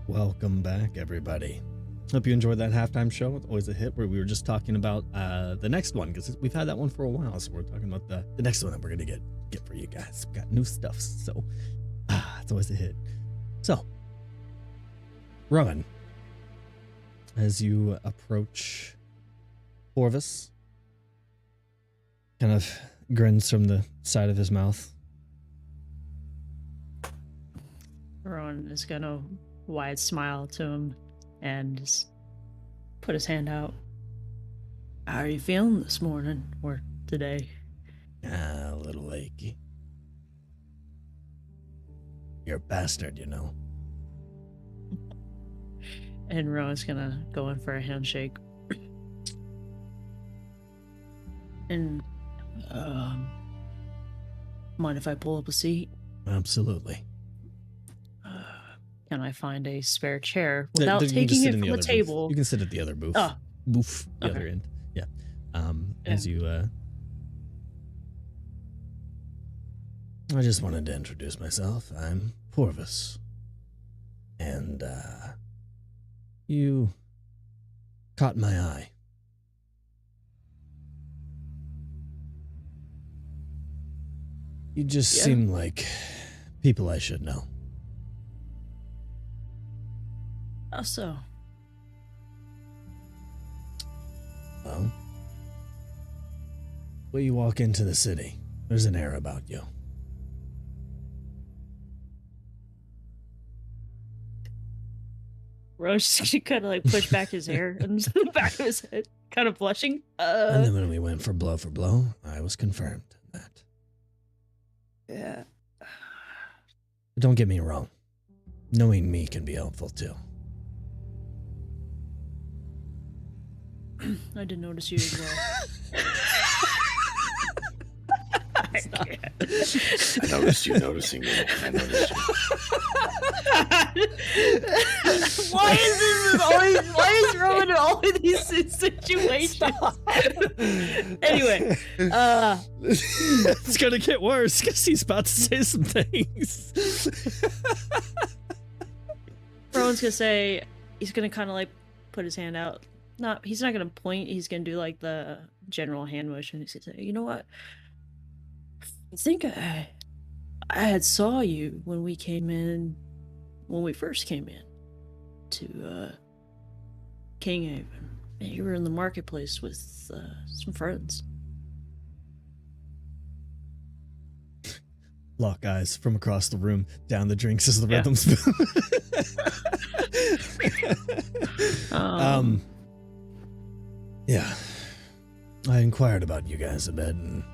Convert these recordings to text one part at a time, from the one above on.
Welcome back, everybody. Hope you enjoyed that halftime show. It's always a hit where we were just talking about the next one, because we've had that one for a while. So we're talking about the next one that we're going to get for you guys. We've got new stuff. So it's always a hit. So, Rowan, as you approach Orvis, kind of grins from the side of his mouth. Rowan is going to wide smile to him and just put his hand out. How are you feeling this morning or today? A little achy. You're a bastard, you know. And Rowan's going to go in for a handshake. And, mind if I pull up a seat? Absolutely. Can I find a spare chair without taking it from a table? Booth. You can sit at the other booth. Oh. Booth, the other end. Yeah. As you, I just wanted to introduce myself. I'm Porvis. And, you caught my eye. You just seem like people I should know. How so? Well, when you walk into the city, there's an air about you. Rowan's just kind of like push back his hair and the back of his head, kind of blushing. And then when we went for blow, I was confirmed in that. Yeah. But don't get me wrong. Knowing me can be helpful too. I did notice you as well. I noticed you noticing me. I noticed you. Why is Rowan in all of these situations? Anyway, it's gonna get worse because he's about to say some things. Rowan's gonna say he's gonna kind of like put his hand out. He's not gonna point. He's gonna do like the general hand motion. He's gonna say, "You know what? I think I had saw you when we first came in to Kinghaven. And you were in the marketplace with some friends." Lock eyes from across the room, down the drinks as the rhythm spoon. Yeah. I inquired about you guys a bit, and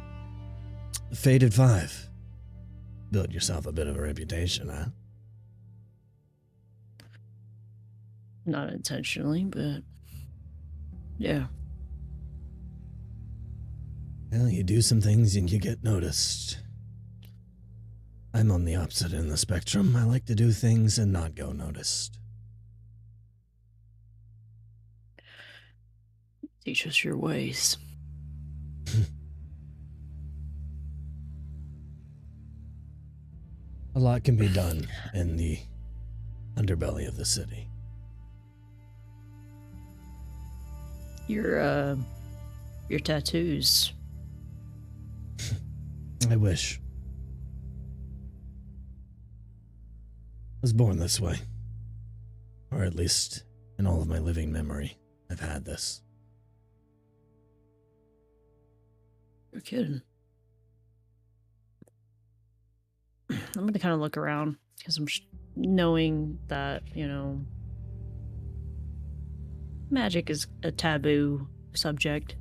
Fated 5. Build yourself a bit of a reputation, huh? Not intentionally, but yeah. Well, you do some things and you get noticed. I'm on the opposite end of the spectrum. I like to do things and not go noticed. Teach us your ways. A lot can be done in the underbelly of the city. Your tattoos. I wish. I was born this way. Or at least in all of my living memory, I've had this. You're kidding. I'm going to kind of look around because I'm knowing that, magic is a taboo subject.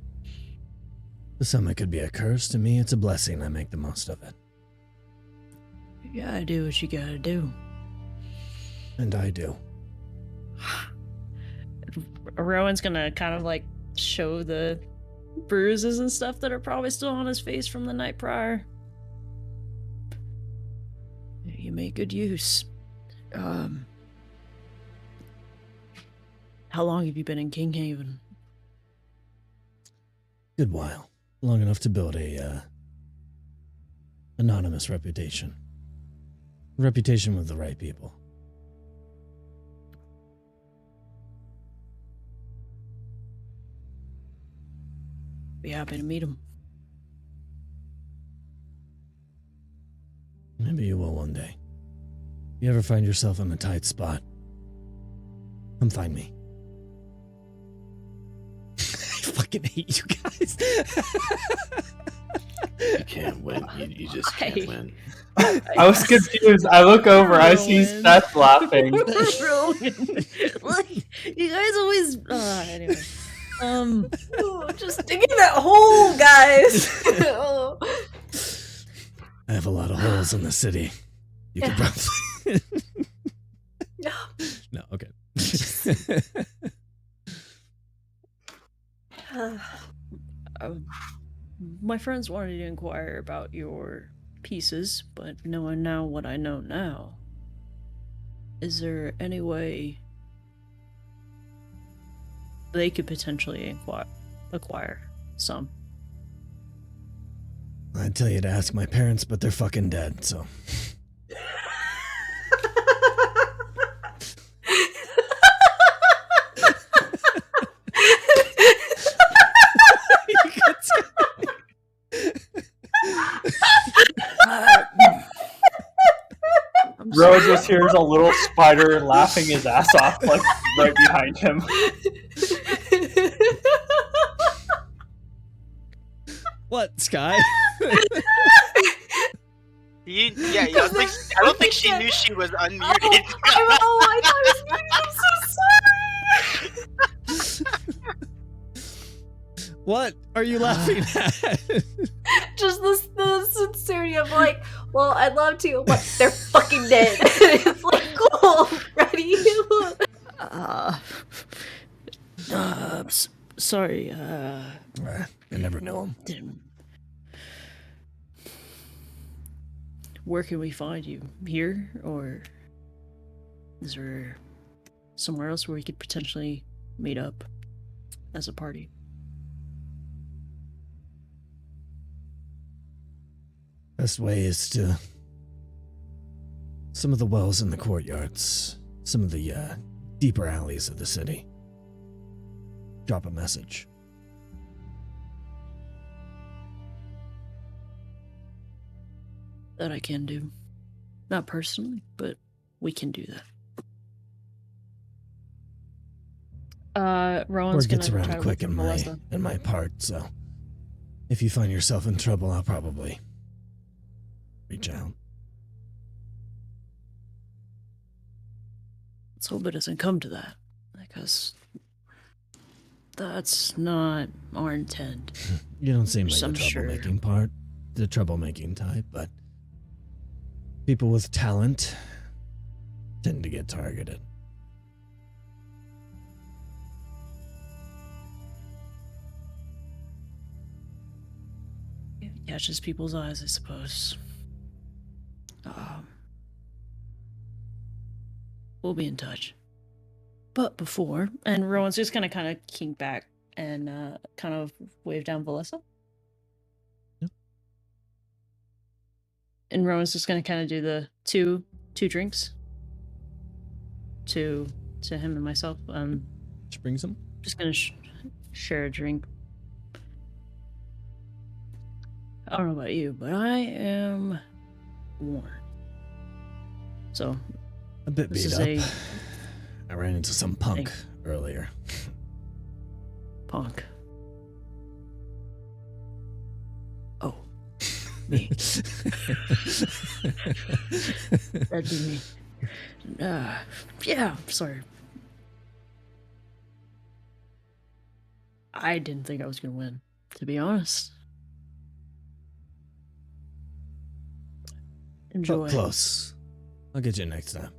To some it could be a curse. To me, it's a blessing. I make the most of it. You gotta do what you gotta do. And I do. Rowan's gonna kind of like show the bruises and stuff that are probably still on his face from the night prior. You make good use. How long have you been in Kinghaven? Good while. Long enough to build a anonymous reputation. Reputation with the right people. Be happy to meet him. Maybe you will one day. If you ever find yourself in a tight spot, come find me. I fucking hate you guys. You can't win. You just can't win. I was confused. I look over. I see Rowan. Seth laughing. Rowan. Like, you guys always. Anyway. Oh, just digging that hole, guys. Oh. I have a lot of holes in the city. You could probably. No. No, okay. My friends wanted to inquire about your pieces, but knowing now what I know now, is there any way they could potentially acquire some? I'd tell you to ask my parents, but they're fucking dead, so. Rowan just hears a little spider laughing his ass off, like right behind him. What, Sky? I don't think she knew she was unmuted. I thought it was muted. I'm so sorry. What are you laughing at? Just the sincerity of like, well, I'd love to, but they're fucking dead. It's like, cool, ready? Sorry, I never knew him. didn't. Where can we find you? Here, or is there somewhere else where we could potentially meet up as a party? Best way is to some of the wells in the courtyards, some of the deeper alleys of the city. Drop a message. That I can do. Not personally, but we can do that. Rowan's Word gets gonna around try to quick look in for my Melissa. part, so if you find yourself in trouble, I'll probably reach out. Let's hope it doesn't come to that, because that's not our intent. You don't seem like the I'm sure. troublemaking type, but people with talent tend to get targeted. It catches people's eyes, I suppose. We'll be in touch. But before, and Rowan's just gonna kind of kink back and kind of wave down Valessa. Yeah. And Rowan's just gonna kind of do the two drinks to him and myself. Just brings them. Just gonna share a drink. I don't know about you, but I am worn. So A bit this beat is up. a I ran into some punk Thank- earlier. punk. Oh, me. That'd be me. Yeah, sorry. I didn't think I was gonna win, to be honest. Enjoy. Close. I'll get you next time.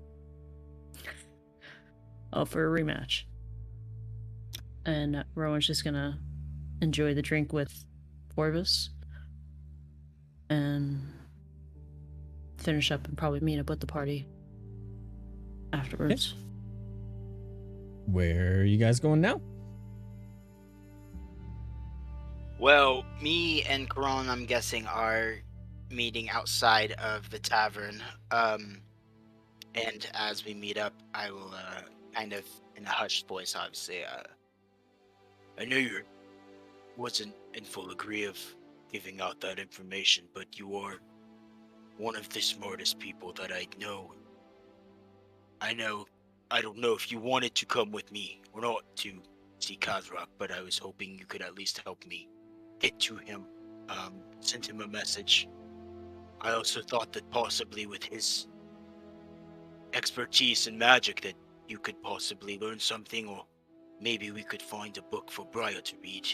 For a rematch. And Rowan's just gonna enjoy the drink with Orvis and finish up and probably meet up with the party afterwards. Where are you guys going now? Well, me and Karan, I'm guessing, are meeting outside of the tavern. And as we meet up, I will kind of in a hushed voice, obviously. I know wasn't in full agree of giving out that information, but you are one of the smartest people that I know. I don't know if you wanted to come with me or not to see Kazrak, but I was hoping you could at least help me get to him. Send him a message. I also thought that possibly with his expertise in magic that you could possibly learn something, or maybe we could find a book for Briar to read.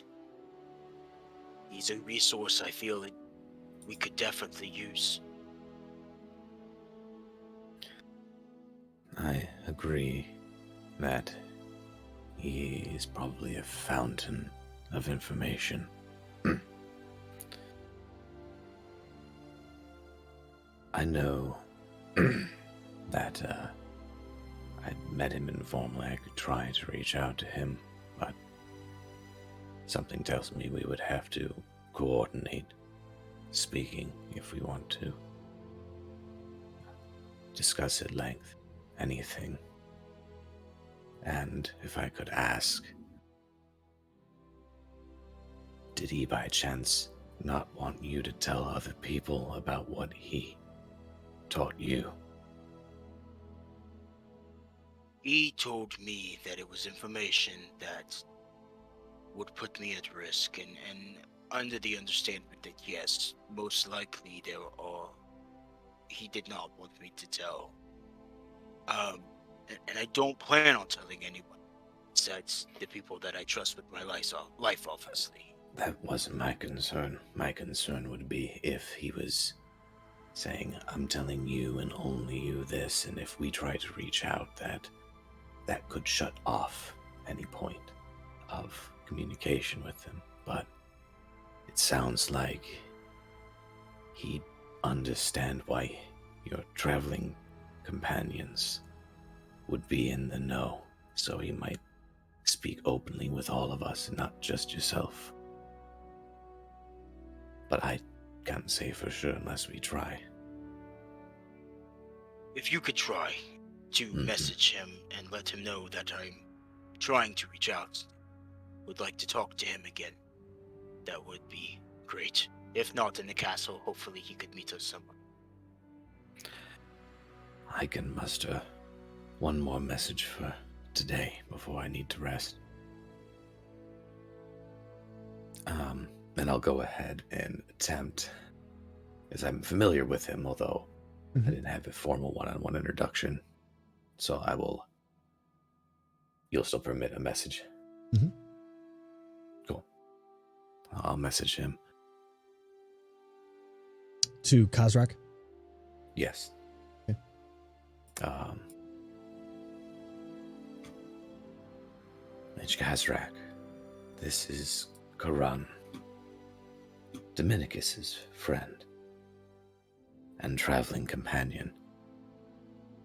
He's a resource I feel that we could definitely use. I agree that he is probably a fountain of information. I know that I'd met him informally. I could try to reach out to him, but something tells me we would have to coordinate speaking if we want to discuss at length anything. And if I could ask, did he by chance not want you to tell other people about what he taught you? He told me that it was information that would put me at risk, and under the understanding that yes, most likely he did not want me to tell. And I don't plan on telling anyone besides the people that I trust with my life, obviously. That wasn't my concern. My concern would be if he was saying, I'm telling you and only you this, and if we try to reach out, that could shut off any point of communication with him. But it sounds like he'd understand why your traveling companions would be in the know, so he might speak openly with all of us and not just yourself. But I can't say for sure unless we try. If you could try to message him and let him know that I'm trying to reach out, would like to talk to him again, that would be great. If not in the castle, hopefully he could meet us somewhere. I can muster one more message for today before I need to rest. And I'll go ahead and attempt, as I'm familiar with him, although I didn't have a formal one-on-one introduction. So you'll still permit a message? Mm-hmm. Cool. I'll message him. To Kazrak? Yes. Okay. Mage Kazrak, this is Karan, Dominicus's friend and traveling companion.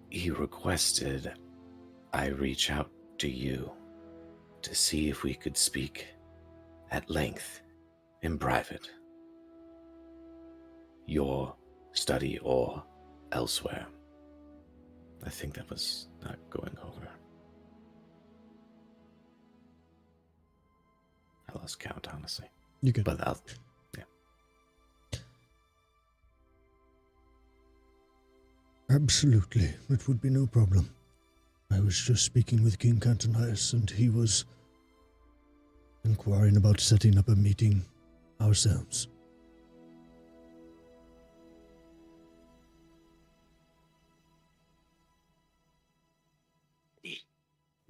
He requested I reach out to you to see if we could speak at length in private. Your study or elsewhere. I think that was not going over. I lost count, honestly. You could. But Absolutely, it would be no problem. I was just speaking with King Cantonius, and he was inquiring about setting up a meeting ourselves.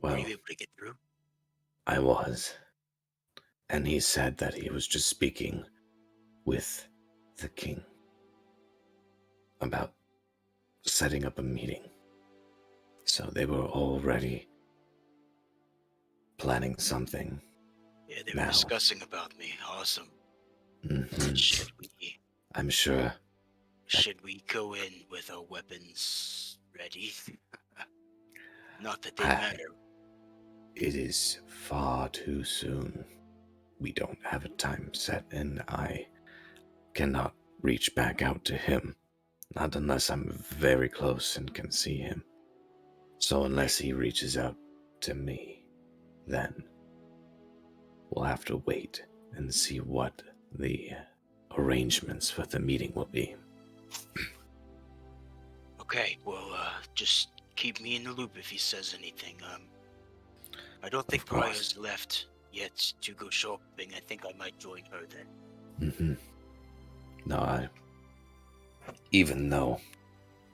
Were you able to get through? I was. And he said that he was just speaking with the king about setting up a meeting. So they were already planning something. Yeah, they were discussing about me. Awesome. Mm-hmm. I'm sure. Should we go in with our weapons ready? Not that they matter. It is far too soon. We don't have a time set, and I cannot reach back out to him. Not unless I'm very close and can see him. So unless he reaches out to me, then we'll have to wait and see what the arrangements for the meeting will be. Okay, well, just keep me in the loop if he says anything. I don't think course. Briar's left yet to go shopping. I think I might join her then. Mm-hmm. No, even though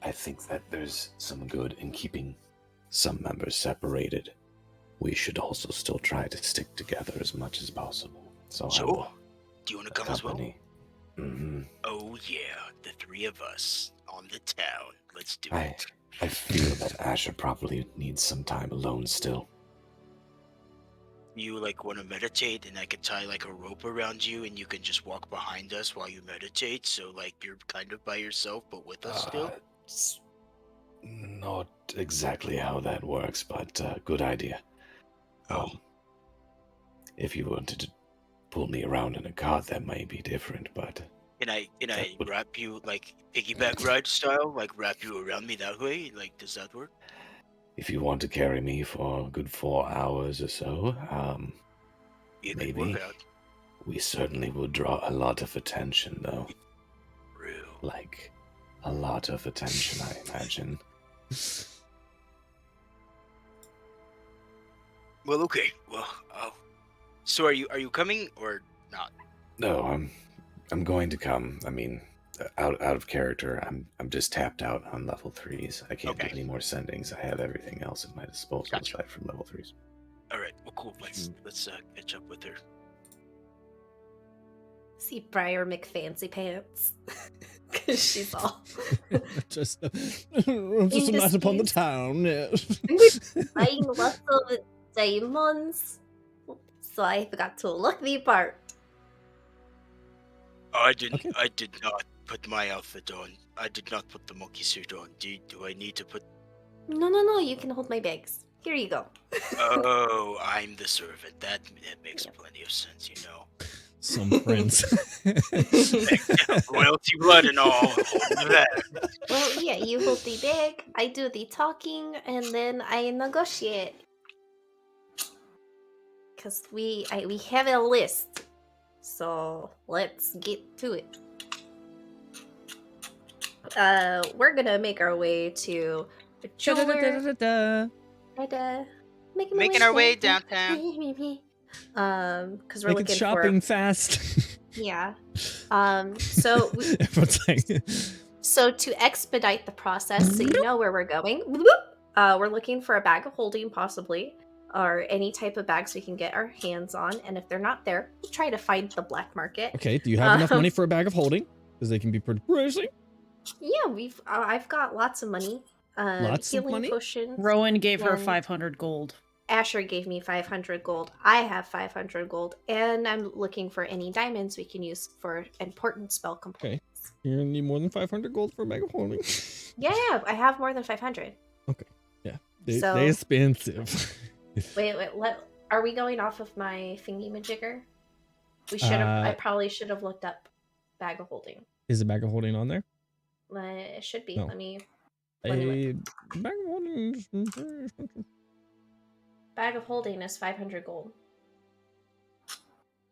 I think that there's some good in keeping some members separated, we should also still try to stick together as much as possible. So Sure. Do you want to come as well? Mm-hmm. Oh yeah, the three of us on the town. Let's do I it. feel that Asher probably needs some time alone still. You want to meditate, and I could tie a rope around you, and you can just walk behind us while you meditate. So you're kind of by yourself, but with us still. It's not exactly how that works, but good idea. If you wanted to pull me around in a cart, that might be different, but... Can I wrap you, piggyback ride style? Wrap you around me that way? Does that work? If you want to carry me for a good 4 hours or so, maybe. We certainly will draw a lot of attention, though. Real. A lot of attention, I imagine. Well, okay. Well, so are you coming or not? No, I'm going to come. I mean, out of character. I'm just tapped out on level 3s. I can't do any more sendings. I have everything else at my disposal aside from level 3s. All right. Well, cool. Let's catch up with her. See Briar McFancy Pants. Because she's all... just a night upon the town. Yes. buying lots of diamonds. So I forgot to look the part. I did not put my outfit on. I did not put the monkey suit on. Do I need to put... No, you can hold my bags. Here you go. Oh, I'm the servant. That makes plenty of sense, you know. Some friends. Royalty blood and all. That. Well, yeah, you hold the bag, I do the talking, and then I negotiate. Because we have a list. So let's get to it. We're gonna make our way to the jeweler. Making our way downtown. Because we're Make looking it shopping for... fast. Yeah. So Everyone's like... So to expedite the process, so you know where we're going, we're looking for a bag of holding, possibly, or any type of bags we can get our hands on. And if they're not there, we'll try to find the black market. Okay, do you have enough money for a bag of holding? Because they can be pretty pricey. Yeah, I've got lots of money. Lots of money? Potions. Rowan gave her 500 gold. Asher gave me 500 gold. I have 500 gold. And I'm looking for any diamonds we can use for important spell components. Okay. You're going to need more than 500 gold for a bag of holding. Yeah, I have more than 500. Okay. Yeah. They're expensive. Wait, are we going off of my thingy-majigger? We should have. I probably should have looked up bag of holding. Is a bag of holding on there? It should be. No. Let me A bag of holding is very expensive. Bag of holding is 500 gold.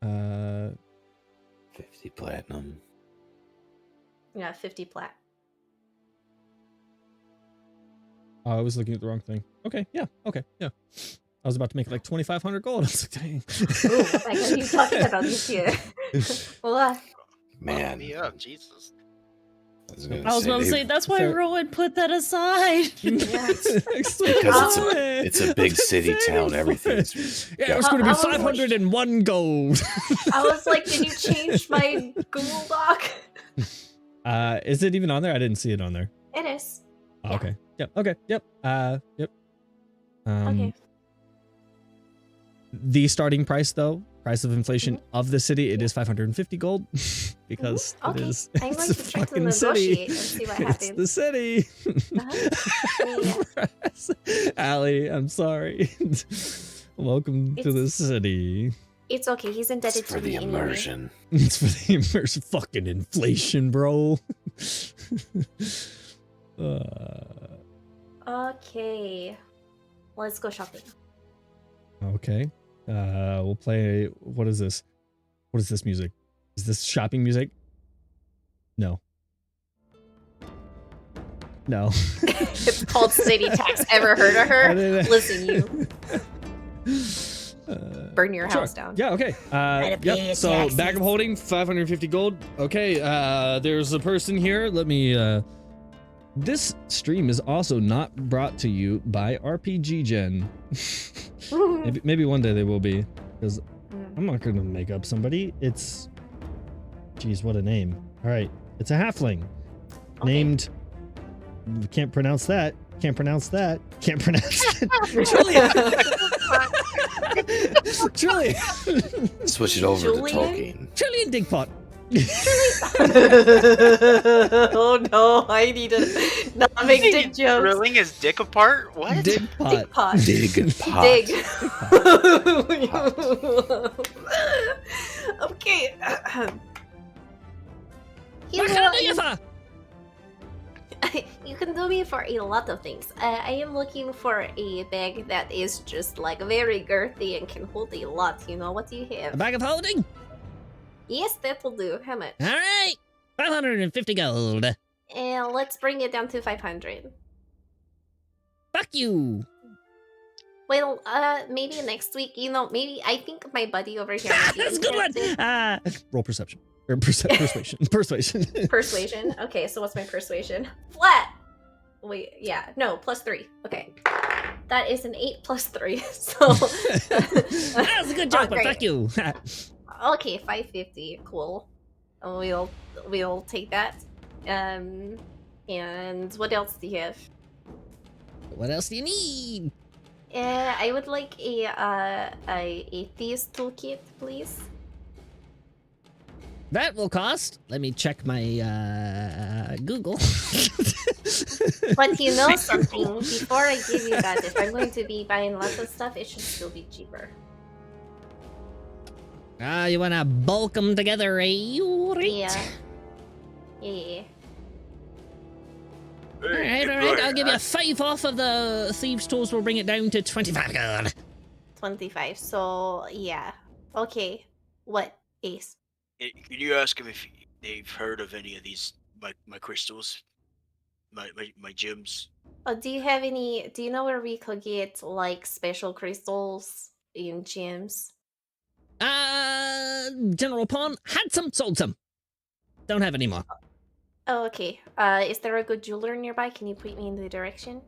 50 platinum. Yeah, 50 plat. Oh, I was looking at the wrong thing. Okay, yeah. I was about to make like 2,500 gold. I was like, dang. Ooh, I guess you're talking about this here. Well, Man. Me up, Jesus. I was going to say, that's why Rowan put that aside. Because it's a big city town. Everything's... Yeah, it's going to be 501 gold. I was like, did you change my Google Doc? Is it even on there? I didn't see it on there. It is. Oh, okay. Yep. Okay. Yep. Yep. Okay. The starting price, though, price of inflation of the city, it is 550 gold because Okay. it is. I'm going It's to try to fucking city. negotiate and see what happens. It's the city. Allie, I'm sorry. Welcome to the city. It's okay. He's indebted It's for to the me anyway. immersion. It's for the immersion. Fucking inflation, bro. Okay. Let's go shopping. Okay. We'll play. What is this? What is this music? Is this shopping music? No. No. It's called City Tax. Ever heard of her? Listen, you. Burn your house down. Yeah, okay. Yep. So bag of holding, 550 gold. Okay, there's a person here. Let me this stream is also not brought to you by RPG Gen. maybe one day they will be. Because I'm not gonna make up somebody. It's geez, what a name. Alright. It's a halfling. Okay. Named can't pronounce that. Can't pronounce that. Can't pronounce it. Trillian. Switch it over Julian? to Tolkien. Trillian Digpot. Oh no, I need to not make dick jokes. Drilling his dick apart? What? Digpot. Dick pot. Dig pot. Dig. Okay. You What know, can I do you for? you can do me for a lot of things. I am looking for a bag that is just like very girthy and can hold a lot. You know, what do you A have? bag of holding? Yes, that will do. How much? Alright. 550 gold. And let's bring it down to 500. Fuck you. Well, maybe next week. You know, maybe I think my buddy over here. might be That's a good one. interested. Roll perception. Or persuasion. Persuasion. Persuasion. Okay, so what's my persuasion? Flat. Wait, yeah, no, +3. Okay, that is an 8 + 3. So That's a good joke, but great. fuck you. Okay, 550. Cool. We'll take that. And what else do you have? What else do you need? I would like a thieves toolkit, please. That will cost. Let me check my Google. But you know something, before I give you that, if I'm going to be buying lots of stuff, it should still be cheaper. You wanna bulk them together, eh? Yeah. Alright. I'll give you 5 off of the thieves' tools. We'll bring it down to 25 gold. 25. So yeah. Okay. What, Ace? Can you ask him if they've heard of any of these my crystals, my gems? Do you have any? Do you know where we could get like special crystals in gyms? General Pawn had some, sold some. Don't have any more. Oh, okay. Is there a good jeweler nearby? Can you point me in the direction?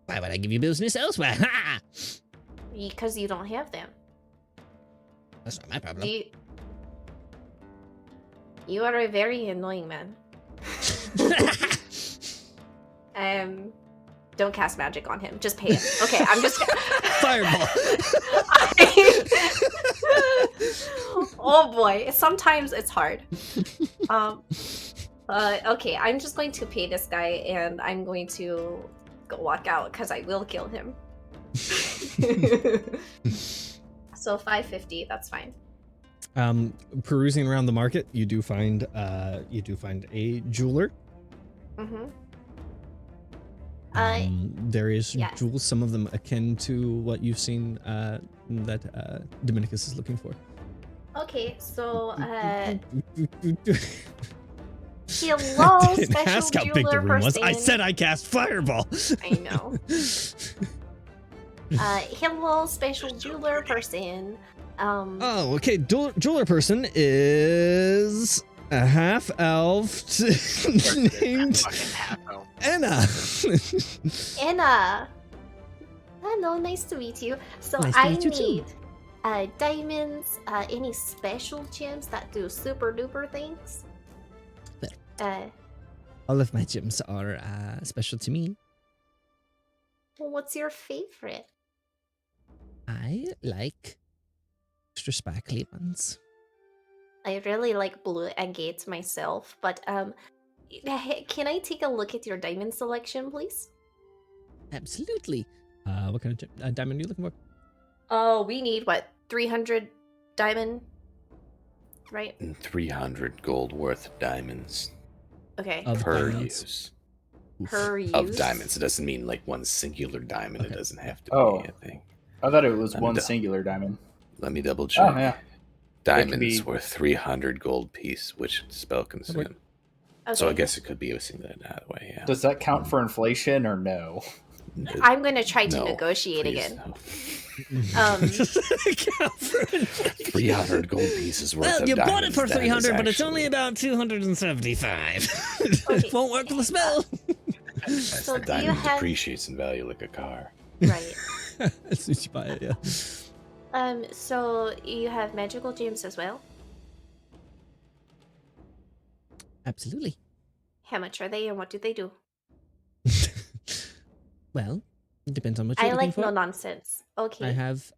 Why would I give you business elsewhere? Ha! Because you don't have them. That's not my problem. You are a very annoying man. Don't cast magic on him. Just pay him. Okay, I'm just Fireball. Oh boy, sometimes it's hard. Okay, I'm just going to pay this guy, and I'm going to go walk out because I will kill him. So 550, that's fine. Perusing around the market, you do find a jeweler. Mm-hmm. There is yeah. jewels, some of them akin to what you've seen that Dominicus is looking for. Okay, so I hello, didn't special ask how big the jeweler room was. person. I said I cast fireball. I know. Hello, special jeweler person. Oh, okay. Jeweler person is a half elf named Fucking half-elf. Anna. Anna. Hello, nice to meet you. So Nice to I meet you too. need diamonds, any special gems that do super duper things. All of my gems are special to me. Well, what's your favorite? I like extra sparkly ones. I really like blue agates myself, but can I take a look at your diamond selection, please? Absolutely. What kind of diamond are you looking for? Oh, we need what, 300 diamond, right? 300 gold worth of diamonds Okay. Of per diamonds? use. Per use. Of diamonds. It doesn't mean like one singular diamond. Okay. It doesn't have to Oh. be a thing. I thought it was I'm one done. singular diamond. Let me double check. Oh, yeah. Diamonds be- were 300 gold piece, which spell consume. Okay. So I guess it could be using that way, yeah. Does that count for inflation or no? I'm gonna try to No, negotiate please, again. no. 300 gold pieces worth Well, of you bought it diamonds, for that is 300, but it's only actually- about 275. Okay. It won't work with the spell. That's So the do you diamond have- depreciates in value like a car. Right. As soon as you buy it, yeah. So you have magical gems as well? Absolutely. How much are they and what do they do? Well, it depends on what you're I looking like for. no nonsense. Okay. I have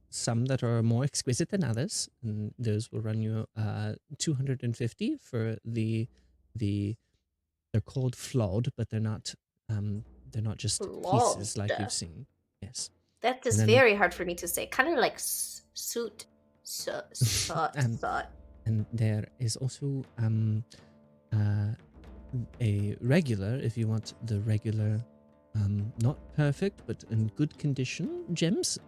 some that are more exquisite than others, and those will run you 250 for the they're called flawed, but they're not just pieces like Flawed. you've seen. Yes. That is and then- very hard for me to say. Kind of like suit. And there is also a regular, if you want the regular, not perfect but in good condition gems.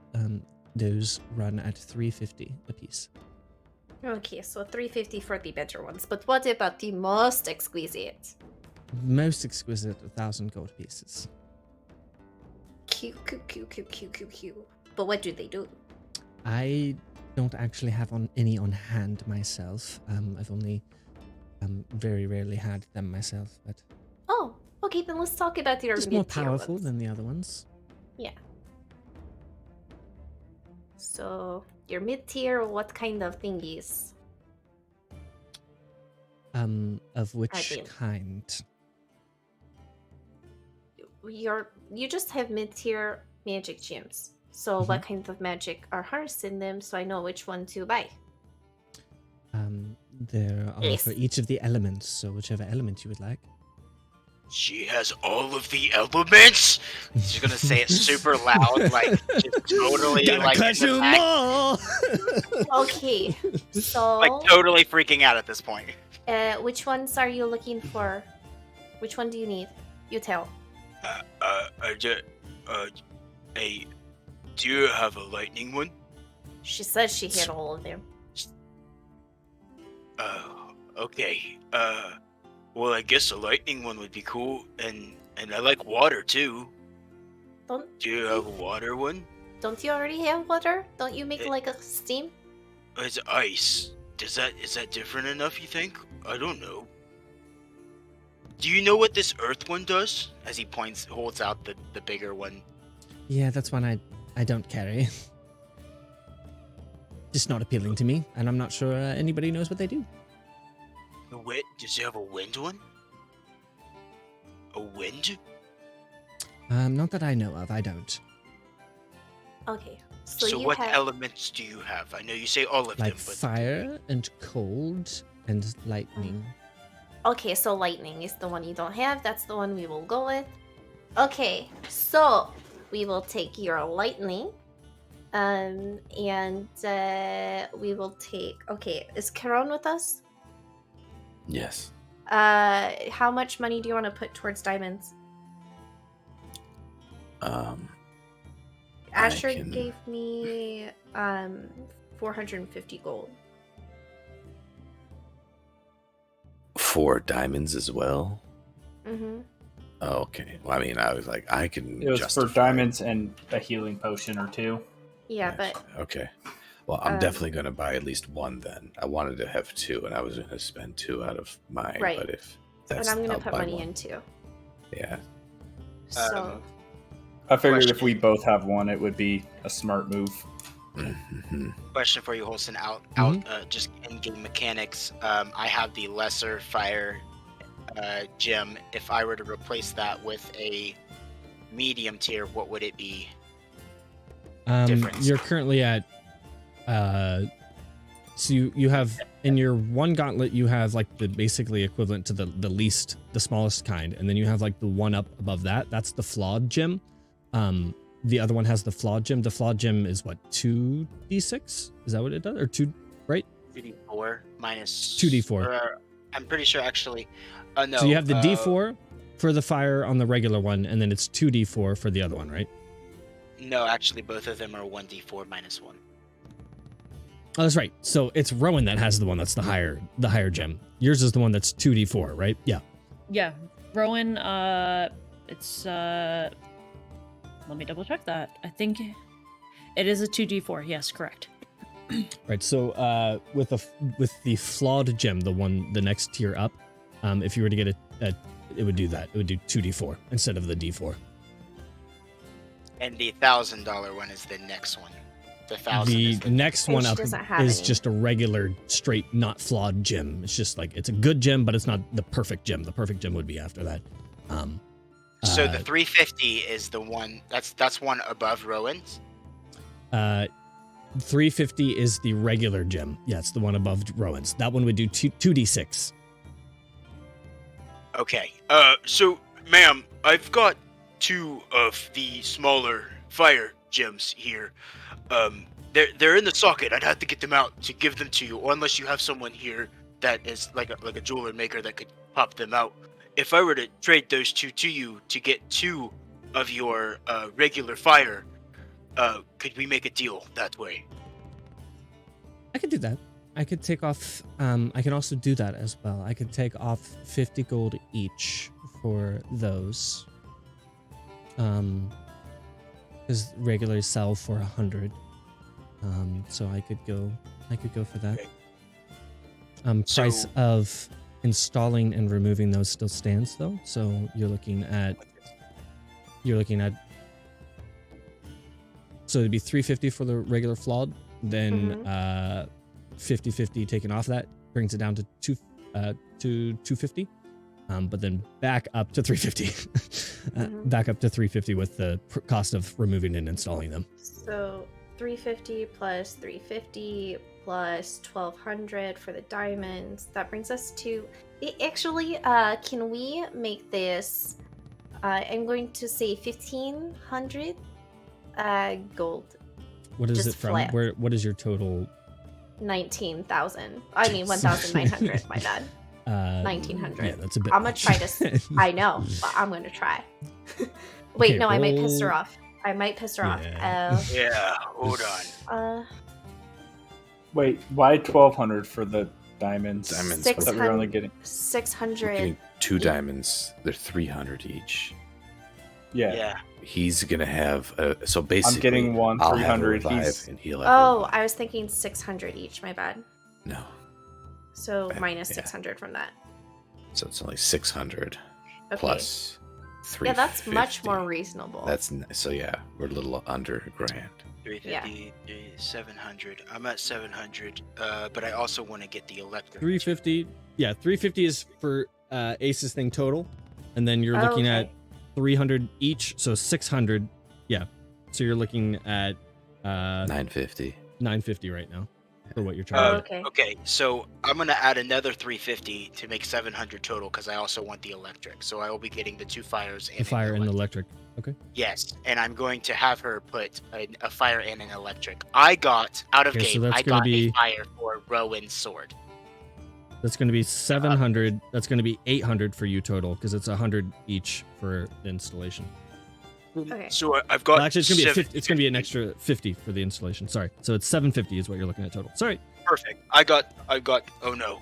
Those run at 350 a piece. Okay, so 350 for the better ones. But what about the most exquisite? Most exquisite, 1,000 gold pieces. Q. But what do they do? I don't actually have any on hand myself. I've only very rarely had them myself, but Oh, okay, then let's talk about your just more mid-tier powerful ones. than the other ones. So, your mid-tier, what kind of thingies? Of which mean- kind? You just have mid-tier magic gems. So what kind of magic are harnessed in them so I know which one to buy? There are Yes. for each of the elements, so whichever element you would like. She has all of the elements. She's gonna say it super loud, like just totally Gotta like in catch the 'em back, all! Okay, so like totally freaking out at this point. which ones are you looking for? Which one do you need? You tell. Do you have a lightning one? She says she hit all of them. Okay. Well, I guess a lightning one would be cool, and I like water too. Don't Do you have a water one? you already have water? Don't you make Eh. like a steam? It's ice. Is that different enough? You think? I don't know. Do you know what this earth one does? As he holds out the bigger one. Yeah, that's one I don't carry. Just not appealing to me, and I'm not sure anybody knows what they do. The wind? Does he have a wind one? A wind? Not that I know of, I don't. Okay. So, So you what have elements do you have? I know you say all of Like them, but fire and cold and lightning. Okay, so lightning is the one you don't have. That's the one we will go with. Okay, so we will take your lightning. And we will take. Okay, is Karon with us? Yes. How much money do you want to put towards diamonds? Asher can- gave me 450 gold. 4 diamonds as well. Mm-hmm. Oh, okay. Well, I mean, I was like, I can. It was for justify- diamonds and a healing potion or two. Yeah, but Okay. Well, I'm Um, definitely going to buy at least one then. I wanted to have 2, and I was going to spend 2 out of mine. Right. But if and that's, I'm gonna I'll put buy money one. in too. Yeah. So I figured Question. if we both have one, it would be a smart move. Mhm. question for you, Holston. Just in-game mechanics. I have the lesser fire gem. If I were to replace that with a medium tier, what would it be? Difference. You're currently at so you have in your one gauntlet you have like the basically equivalent to the smallest kind, and then you have like the one up above that. That's the flawed gem. The other one has the flawed gem. The flawed gem is what, 2d6? Is that what it does? Or 2, right? 2d4 minus 2d4. or, I'm pretty sure actually. No. So you have the d4 for the fire on the regular one, and then it's 2d4 for the other one, right? No, actually, both of them are 1d4 minus 1. Oh, that's right. So it's Rowan that has the one that's the higher gem. Yours is the one that's 2d4, right? Yeah. Yeah, Rowan. It's let me double check that. I think it is a 2d4. Yes, correct. Right. So with the flawed gem, the next tier up, if you were to get it would do that. It would do 2d4 instead of the d4. And the $1,000 one is the next one. The 1,000. The is the next And one she up doesn't have is any. just a regular, straight, not flawed gem. It's just like it's a good gem, but it's not the perfect gem. The perfect gem would be after that. So the 350 is the one that's one above Rowan's. 350 is the regular gem. Yeah, it's the one above Rowan's. That one would do 2d6. Okay. So, ma'am, I've got 2 of the smaller fire gems here. They're in the socket. I'd have to get them out to give them to you, or unless you have someone here that is like a jeweler maker that could pop them out. If I were to trade those 2 to you to get 2 of your regular fire, could we make a deal that way? I could do that. I could take off. I can also do that as well. I could take off 50 gold each for those. Because regularly sell for 100. So I could go for that. Price So- of installing and removing those still stands though. So you're looking at. So it'd be 350 for the regular flawed, then 50-50 taken off that brings it down to 250. But then back up to 350. Back up to 350 with the cost of removing and installing them. So 350 plus 350 plus 1200 for the diamonds. That brings us to actually. Can we make this? I'm going to say 1500 gold. What is Just it from? flat. What is your total? 19,000. I mean 1,900. My bad. 1900. Yeah, that's a bit. I'm gonna much. try to. I know, but I'm gonna try. Wait, Okay, no, I might piss her roll- off. I might piss her Yeah. off. Yeah, hold on. Wait, why 1,200 for the diamonds? Diamonds, I thought we were only getting. 600. We're getting 2 diamonds. They're 300 each. Yeah. Yeah. He's gonna have so basically. getting one, I'll have a 300, revive he's- and he'll have. Oh, a revive. I was thinking 600 each. My bad. No. So minus Yeah. 600 from that. So it's only 600 Okay. plus 350. Yeah, that's much more reasonable. So yeah, we're a little under a grand. 350, 700. I'm at 700, but I also want to get the electric. 350. Yeah, 350 is for Ace's thing total, and then you're looking at 300 each, so 600. Yeah, so you're looking at 950. 950 right now for what you're trying to. okay. Okay, so I'm gonna add another 350 to make 700 total because I also want the electric. So I will be getting the 2 fires and The fire an and the electric. electric. Okay. Yes, and I'm going to have her put a fire and an electric. I got out of Okay, so game. that's I gonna got be- a fire for Rowan's sword. That's going to be 700. That's going to be 800 for you total because it's 100 each for the installation. Okay. So I've got. Well, actually, it's going to be it's going to be an 750. extra 50 for the installation. Sorry. So it's 750 is what you're looking at total. Sorry. Perfect. I got. Oh no.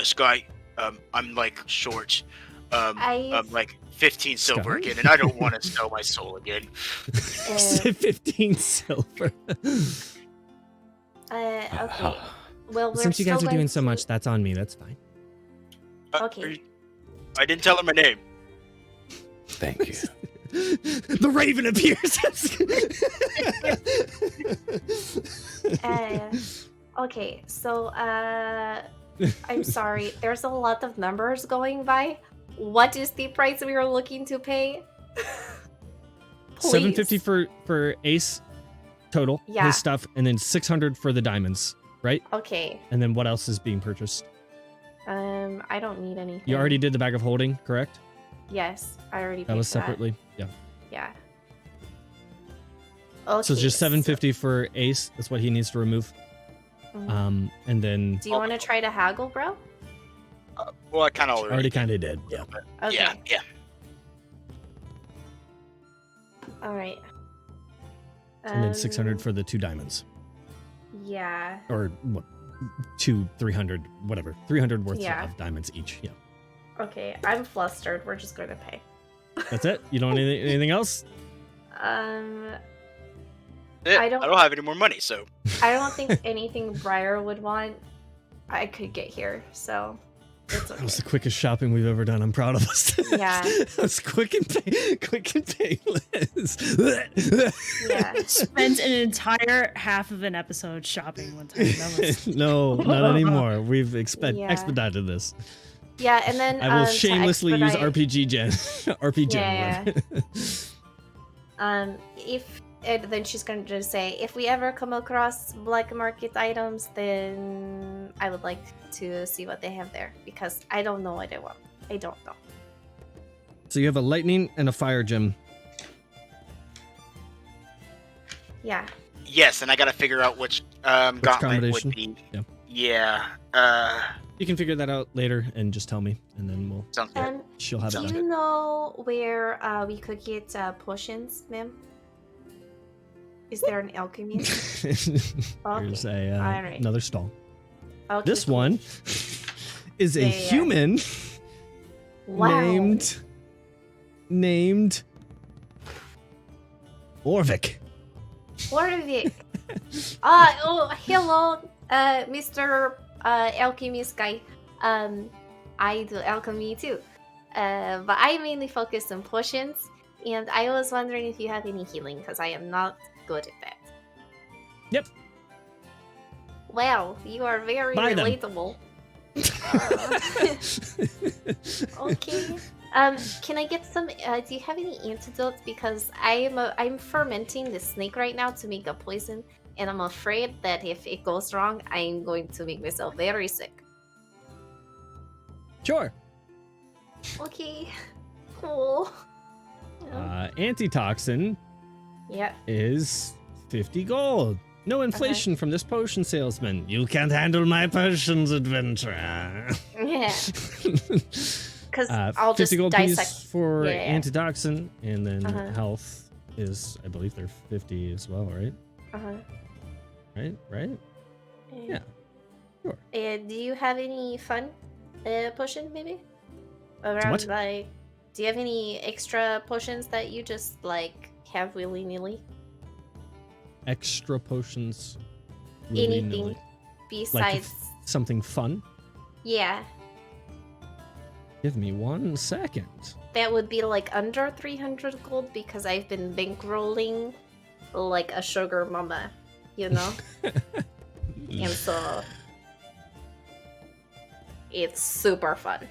Sky. I'm like short. I'm like 15 silver Sky? again, and I don't want to sell my soul again. 15 silver. Okay. Well, we're Since you guys still are doing going so to- much, that's on me. That's fine. Okay. I didn't tell her my name. Thank you. The raven appears. Okay, so I'm sorry. There's a lot of numbers going by. What is the price we are looking to pay? Please. 750 for Ace total, Yeah. his stuff, and then 600 for the diamonds, right? Okay. And then what else is being purchased? I don't need anything. You already did the bag of holding, correct? Yes, I already paid That was for separately. Yeah. Yeah. Okay. So it's just 750 for Ace. That's what he needs to remove. Mhm. And then Do you want to try to haggle, bro? Well, I kind of already kind of did. Yeah. Okay. Yeah. All right. And then 600 for the 2 diamonds. Yeah. Or what? 300, whatever. 300 worth Yeah. of diamonds each. Yeah. Okay, I'm flustered. We're just going to pay. That's it? You don't want anything else? I don't have any more money, so I don't think anything Briar would want I could get here, so it's That was okay. the quickest shopping we've ever done. I'm proud of us. Yeah. That's quick and painless. Yeah. Spent an entire half of an episode shopping one time. That was No, not anymore. We've Yeah. expedited this. Yeah, and then I will to shamelessly use expedite- RPG Gen. RPG Yeah, word. If and then she's going to just say, if we ever come across black market items, then I would like to see what they have there, because I don't know what I want. I don't know. So you have a lightning and a fire gem. Yeah. yes, and I gotta figure out which gauntlet combination? would be. Yeah. Yeah. You can figure that out later and just tell me, and then Sounds good. she'll have it Do done. you know where we could get potions, ma'am? Is there an alchemist? Here's Okay. a Alright. another stall. Okay, This cool. one is a Yeah. human Wow. named Orvik. Warwick. Oh, hello, Mr. Alchemist guy. I do alchemy too. But I mainly focus on potions, and I was wondering if you have any healing, because I am not good at that. Yep. Well, you are very Buy them. relatable. Okay. Can I get some? Do you have any antidotes? Because I'm fermenting the snake right now to make a poison, and I'm afraid that if it goes wrong, I'm going to make myself very sick. Sure. Okay. Cool. Antitoxin Yep. is 50 gold. No inflation from this potion salesman. You can't handle my potions, adventurer. Yeah. Because I'll 50 just gold dissect. piece for Yeah. antitoxin, and then Uh-huh. health is, I believe they're 50 as well, right? Right? Yeah. Sure. And do you have any fun potion, maybe? Around, what? like, do you have any extra potions that you just, like, have willy-nilly? Extra potions. Anything willy-nilly. besides... Something fun? Yeah. Give me 1 second. That would be, like, under 300 gold, because I've been bankrolling like a sugar mama, you know? And so... it's super fun.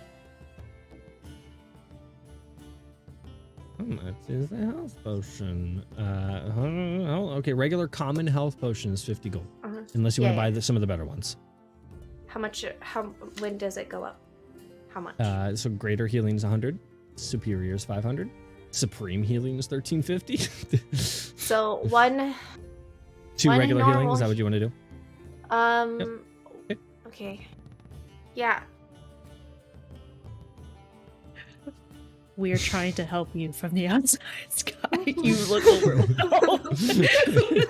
How much is the health potion? Okay, regular common health potion is 50 gold. Unless you want to buy some of the better ones. How much... when does it go up? How much? So greater healing is 100. Superior is 500. Supreme healing is 1350. So one... 2 one regular healing, normal is that what you want to do? Yep. Okay. Yeah. We're trying to help you from the outside, Sky. You look over.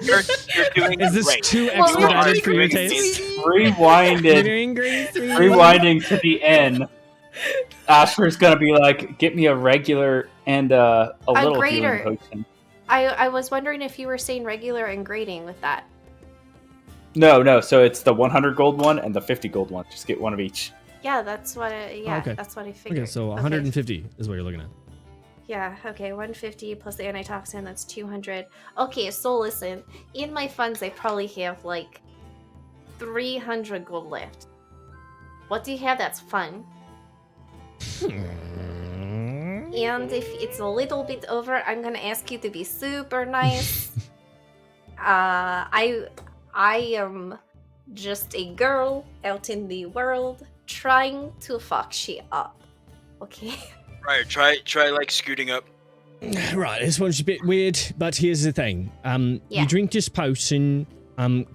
You're doing Is this great. too Well, we're expedited for your doing taste? Rewinding to the end. Asher's gonna be like, get me a regular and a little greater. healing potion. I was wondering if you were saying regular and grading with that. No. So it's the 100 gold one and the 50 gold one. Just get one of each. Yeah, that's what okay. that's what I figured. Okay, so 150 is what you're looking at. Yeah, okay, 150 plus the antitoxin, that's 200. Okay, so listen, in my funds I probably have like 300 gold left. What do you have that's fun? And if it's a little bit over, I'm gonna ask you to be super nice. I am just a girl out in the world trying to fuck shit up. Okay? Right, try like scooting up. Right, this one's a bit weird, but here's the thing. Yeah. You drink this potion,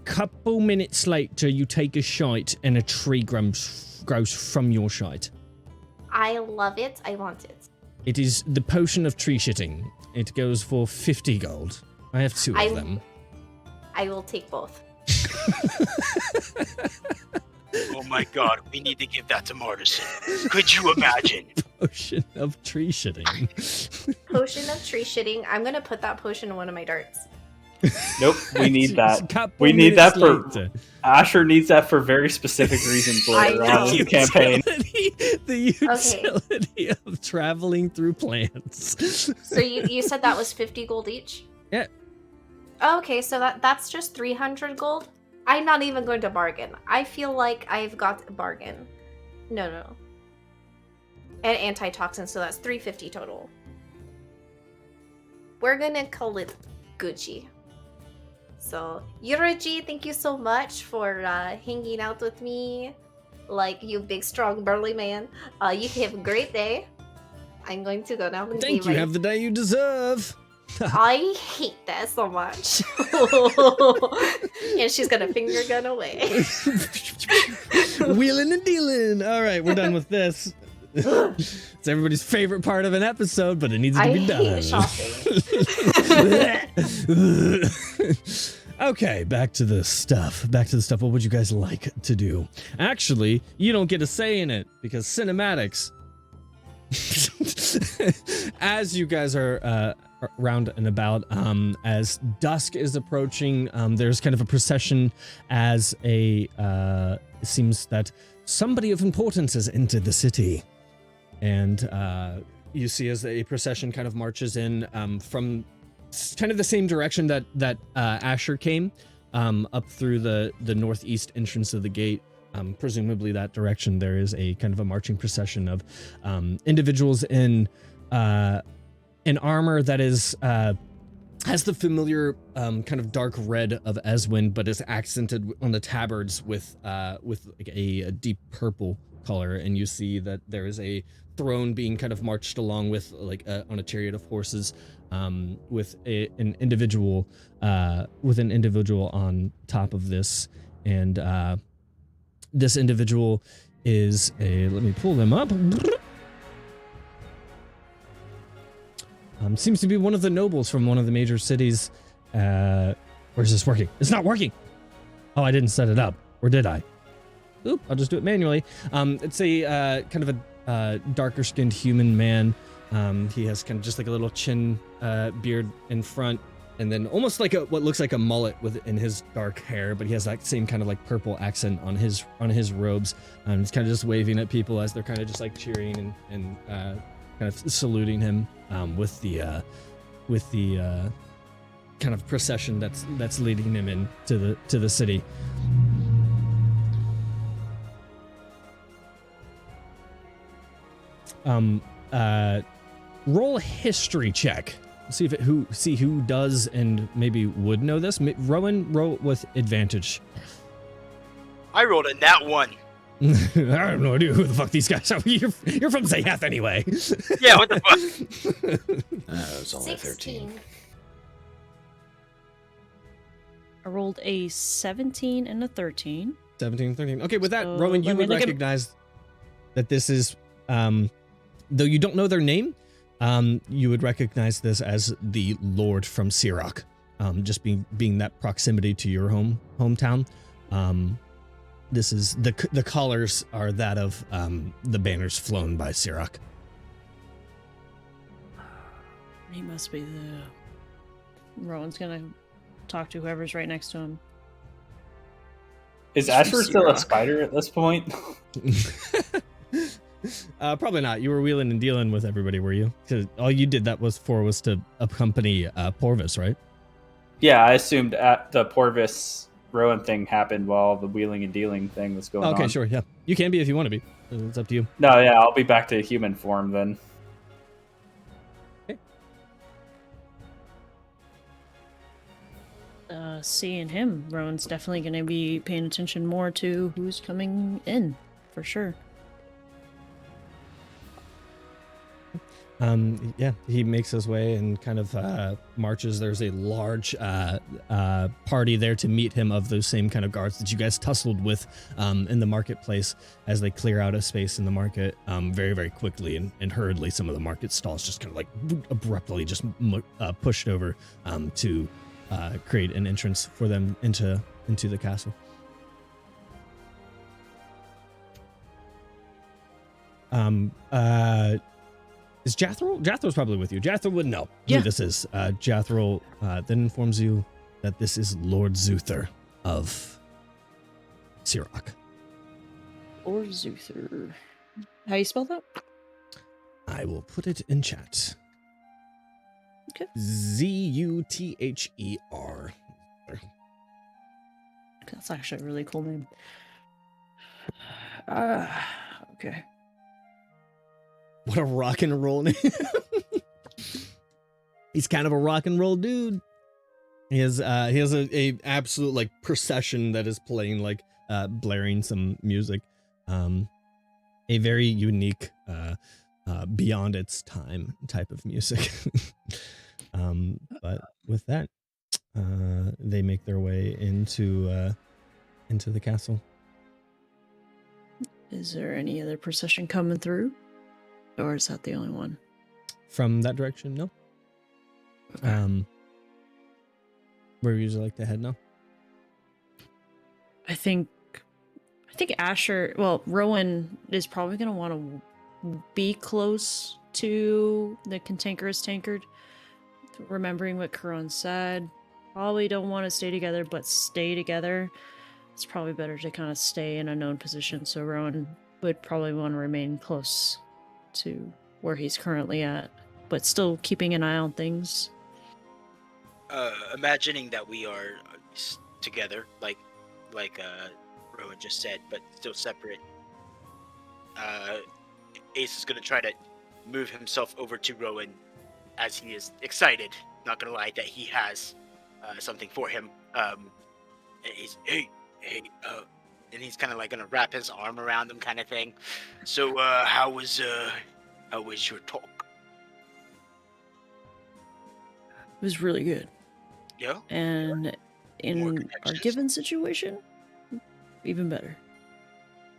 couple minutes later you take a shite and a tree grows from your shite. I love it. I want it. It is the potion of tree shitting. It goes for 50 gold. I have 2 of them. I will take both. Oh my god, we need to give that to Martison. Could you imagine? Potion of tree shitting. Potion of tree shitting. I'm gonna put that potion in one of my darts. Nope, we need that. Couple We need that minutes for later. Asher needs that for very specific reasons I later know. on in the campaign. The utility of traveling through plants. So you said that was 50 gold each? Yeah. Okay, so that's just 300 gold? I'm not even going to bargain. I feel like I've got a bargain. No. And antitoxin, so that's 350 total. We're gonna call it Gucci. So, Yuraji, thank you so much for hanging out with me. Like, you big, strong, burly man. You have a great day. I'm going to go now and Thank you. Have the day you deserve. I hate that so much. And she's gonna finger gun away. Wheeling and dealing. All right, we're done with this. It's everybody's favorite part of an episode, but it needs to be done. hate shopping. Okay, back to the stuff. What would you guys like to do? Actually, you don't get a say in it because cinematics. As you guys are round and about, as dusk is approaching, there's kind of a procession as it seems that somebody of importance has entered the city. And you see as a procession kind of marches in from kind of the same direction that Asher came, up through the northeast entrance of the gate. Presumably that direction, there is a kind of a marching procession of individuals in armor that is has the familiar kind of dark red of Eswin, but is accented on the tabards with like a deep purple color. And you see that there is a throne being kind of marched along with like on a chariot of horses, with an individual on top of this. And this individual is let me pull them up. Seems to be one of the nobles from one of the major cities. Where's this working? It's not working. Oh, I didn't set it up. Or did I? Oop, I'll just do it manually. It's a kind of a darker skinned human man. He has kind of just like a little chin beard in front, and then almost like what looks like a mullet in his dark hair, but he has that same kind of like purple accent on his robes. He's kind of just waving at people as they're kind of just like cheering and kind of saluting him with the kind of procession that's leading him into the city. Roll a history check. See who does and maybe would know this. Rowan, roll with advantage. I rolled a nat 1. I have no idea who the fuck these guys are. You're from Zayhath anyway. Yeah, what the fuck? It was only 13. 16. I rolled a 17 and a 13. 17, 13. Okay, with that, So, Rowan, you let me would look at- recognize that this is, though you don't know their name, you would recognize this as the Lord from Sirach, just being that proximity to your hometown. This is the colors are that of the banners flown by Sirach. He must be Rowan's gonna talk to whoever's right next to him. Is Asher still a Rock. spider at this point? Probably not. You were wheeling and dealing with everybody, were you? Because all you did that was to accompany Porvis, right? Yeah, I assumed at the Porvis Rowan thing happened while the wheeling and dealing thing was going on. Okay, sure. Yeah, you can be if you want to be. It's up to you. No, yeah, I'll be back to human form then. Seeing him, Rowan's definitely gonna be paying attention more to who's coming in, for sure. Yeah, he makes his way and kind of marches. There's a large party there to meet him of those same kind of guards that you guys tussled with in the marketplace as they clear out a space in the market very, very quickly and hurriedly. Some of the market stalls just kind of like abruptly just pushed over to create an entrance for them into into the castle. Is Jathril? Jathril's probably with you. Jathril would know Yeah. who this is. Jathril then informs you that this is Lord Zuther of Siroc. Or Zuther. How you spell that? I will put it in chat. Okay. Zuther. That's actually a really cool name. Okay. What a rock and roll name. He's kind of a rock and roll dude. He has a absolute like procession that is playing like blaring some music. A very unique beyond its time type of music. But with that, they make their way into the castle. Is there any other procession coming through? Or is that the only one? From that direction, no. Okay. Where would you like to head now? I think Asher, well, Rowan is probably going to want to be close to the cantankerous tankard. Remembering what Kuron said. Probably don't want to stay together, but stay together. It's probably better to kind of stay in a known position. So Rowan would probably want to remain close to where he's currently at, but still keeping an eye on things. Imagining that we are together, like Rowan just said, but still separate. Ace is gonna try to move himself over to Rowan as he is excited. Not gonna lie, that he has something for him. And he's hey, and he's kind of like gonna wrap his arm around him, kind of thing. So, how was your talk? It was really good. Yeah. And More in our connections. given situation, even better.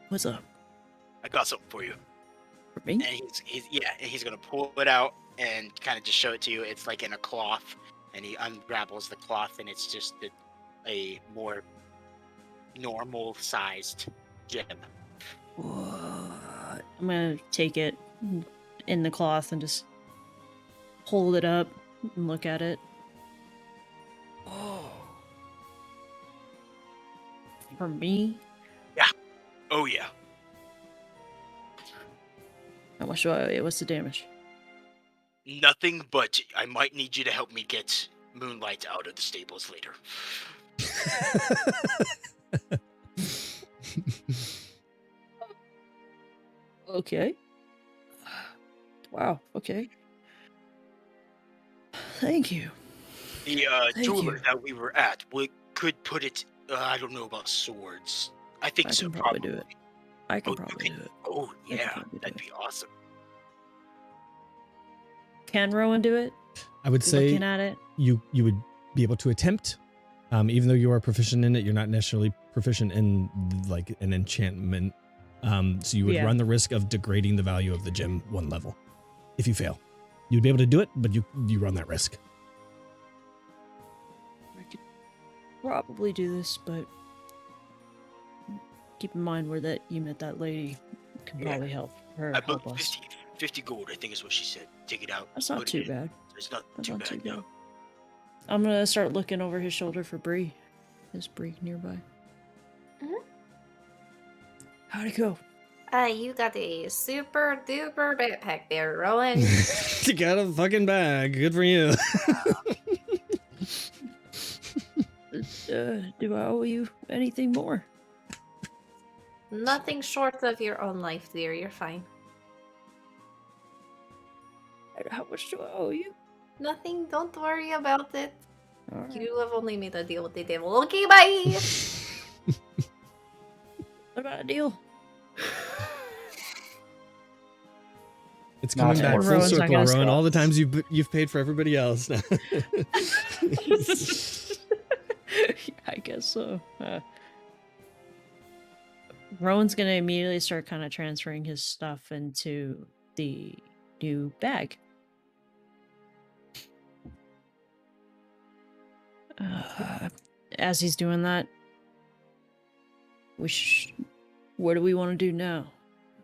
What's up? I got something for you. For me? And he's gonna pull it out and kind of just show it to you. It's like in a cloth, and he unravels the cloth, and it's just a more normal sized gem. What? I'm gonna take it in the cloth and just hold it up and look at it. Oh. For me? Oh yeah. How much do I? What's the damage? Nothing, but I might need you to help me get Moonlight out of the stables later. Okay. Wow. Okay. Thank you. The Thank jeweler you. that we were at, we could put it. I don't know about swords. I think I so. can probably do it. I can Oh, you probably can- do it. Oh I can yeah, probably do that'd it. be awesome. Can Rowan do it? I would say Looking at it. you would be able to attempt, even though you are proficient in it. You're not necessarily proficient in like an enchantment, so you would Yeah. run the risk of degrading the value of the gem one level if you fail. You'd be able to do it, but you run that risk. I could probably do this, but keep in mind where that you met that lady can Yeah. probably help her I help booked us. 50 gold, I think is what she said. Take it out. That's not put it too in. bad. It's not That's too not bad. too bad. No. I'm gonna start looking over his shoulder for Bree. Is Bree nearby? Mhm. How'd it go? You got a super duper backpack there, Rowan. You got a fucking bag. Good for you. Do I owe you anything more? Nothing short of your own life, dear. You're fine. How much do I owe you? Nothing. Don't worry about it. All right. You have only made a deal with the devil. Okay, bye. What about a deal? It's Not coming back more full Rowan's not circle, gonna Rowan. stop. All the times you've paid for everybody else. I guess so. Rowan's gonna immediately start kind of transferring his stuff into the new bag. As he's doing that, What do we want to do now?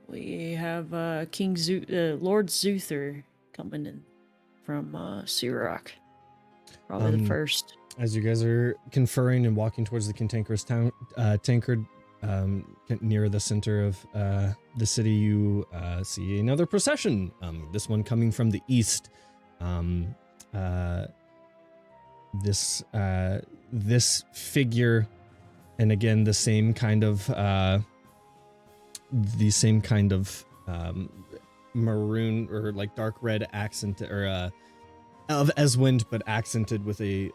We have Lord Zuther coming in from Sirach. Probably the first. As you guys are conferring and walking towards the cantankerous town, tankard, near the center of the city, you see another procession. This one coming from the east. This figure, and again the same kind of maroon or like dark red accent, or of Eswind, but accented with a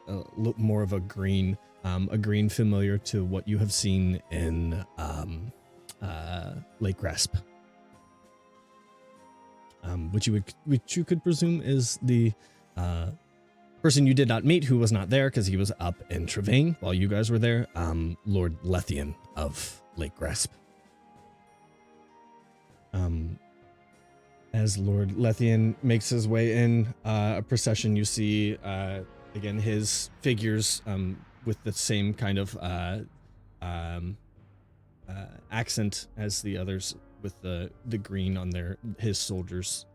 more of a green familiar to what you have seen in Lake Grasp, which you could presume is the person you did not meet, who was not there because he was up in Trevain while you guys were there, Lord Lethian of Lake Grasp. As Lord Lethian makes his way in a procession, you see again his figures with the same kind of accent as the others, with the green on his soldiers,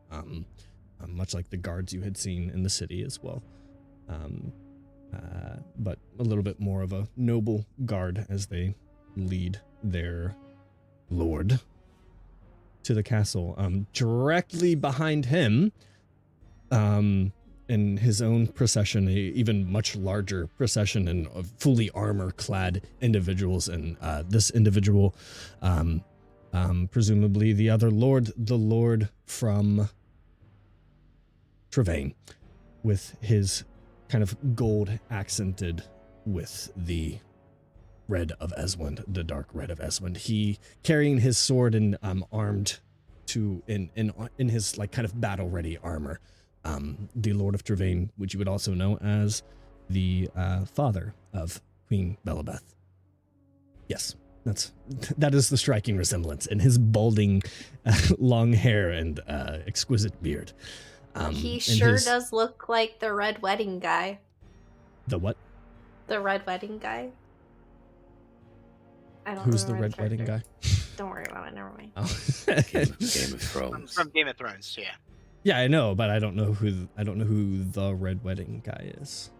much like the guards you had seen in the city as well. But a little bit more of a noble guard as they lead their lord to the castle. Directly behind him, in his own procession, a even much larger procession, and of fully armor-clad individuals, and this individual, presumably the other lord, the lord from Trevain, with his kind of gold accented with the red of Eswind, the dark red of Eswind. He carrying his sword and armed in his like kind of battle ready armor. The Lord of Trevain, which you would also know as the father of Queen Belabeth. Yes, that is the striking resemblance in his balding, long hair and exquisite beard. He sure does look like the Red Wedding guy. The what? The Red Wedding guy. I don't Who's the remember Red Wedding guy? Don't worry about it. Never mind. Oh. Game of Thrones. From Game of Thrones, yeah. Yeah, I know, but I don't know who the Red Wedding guy is.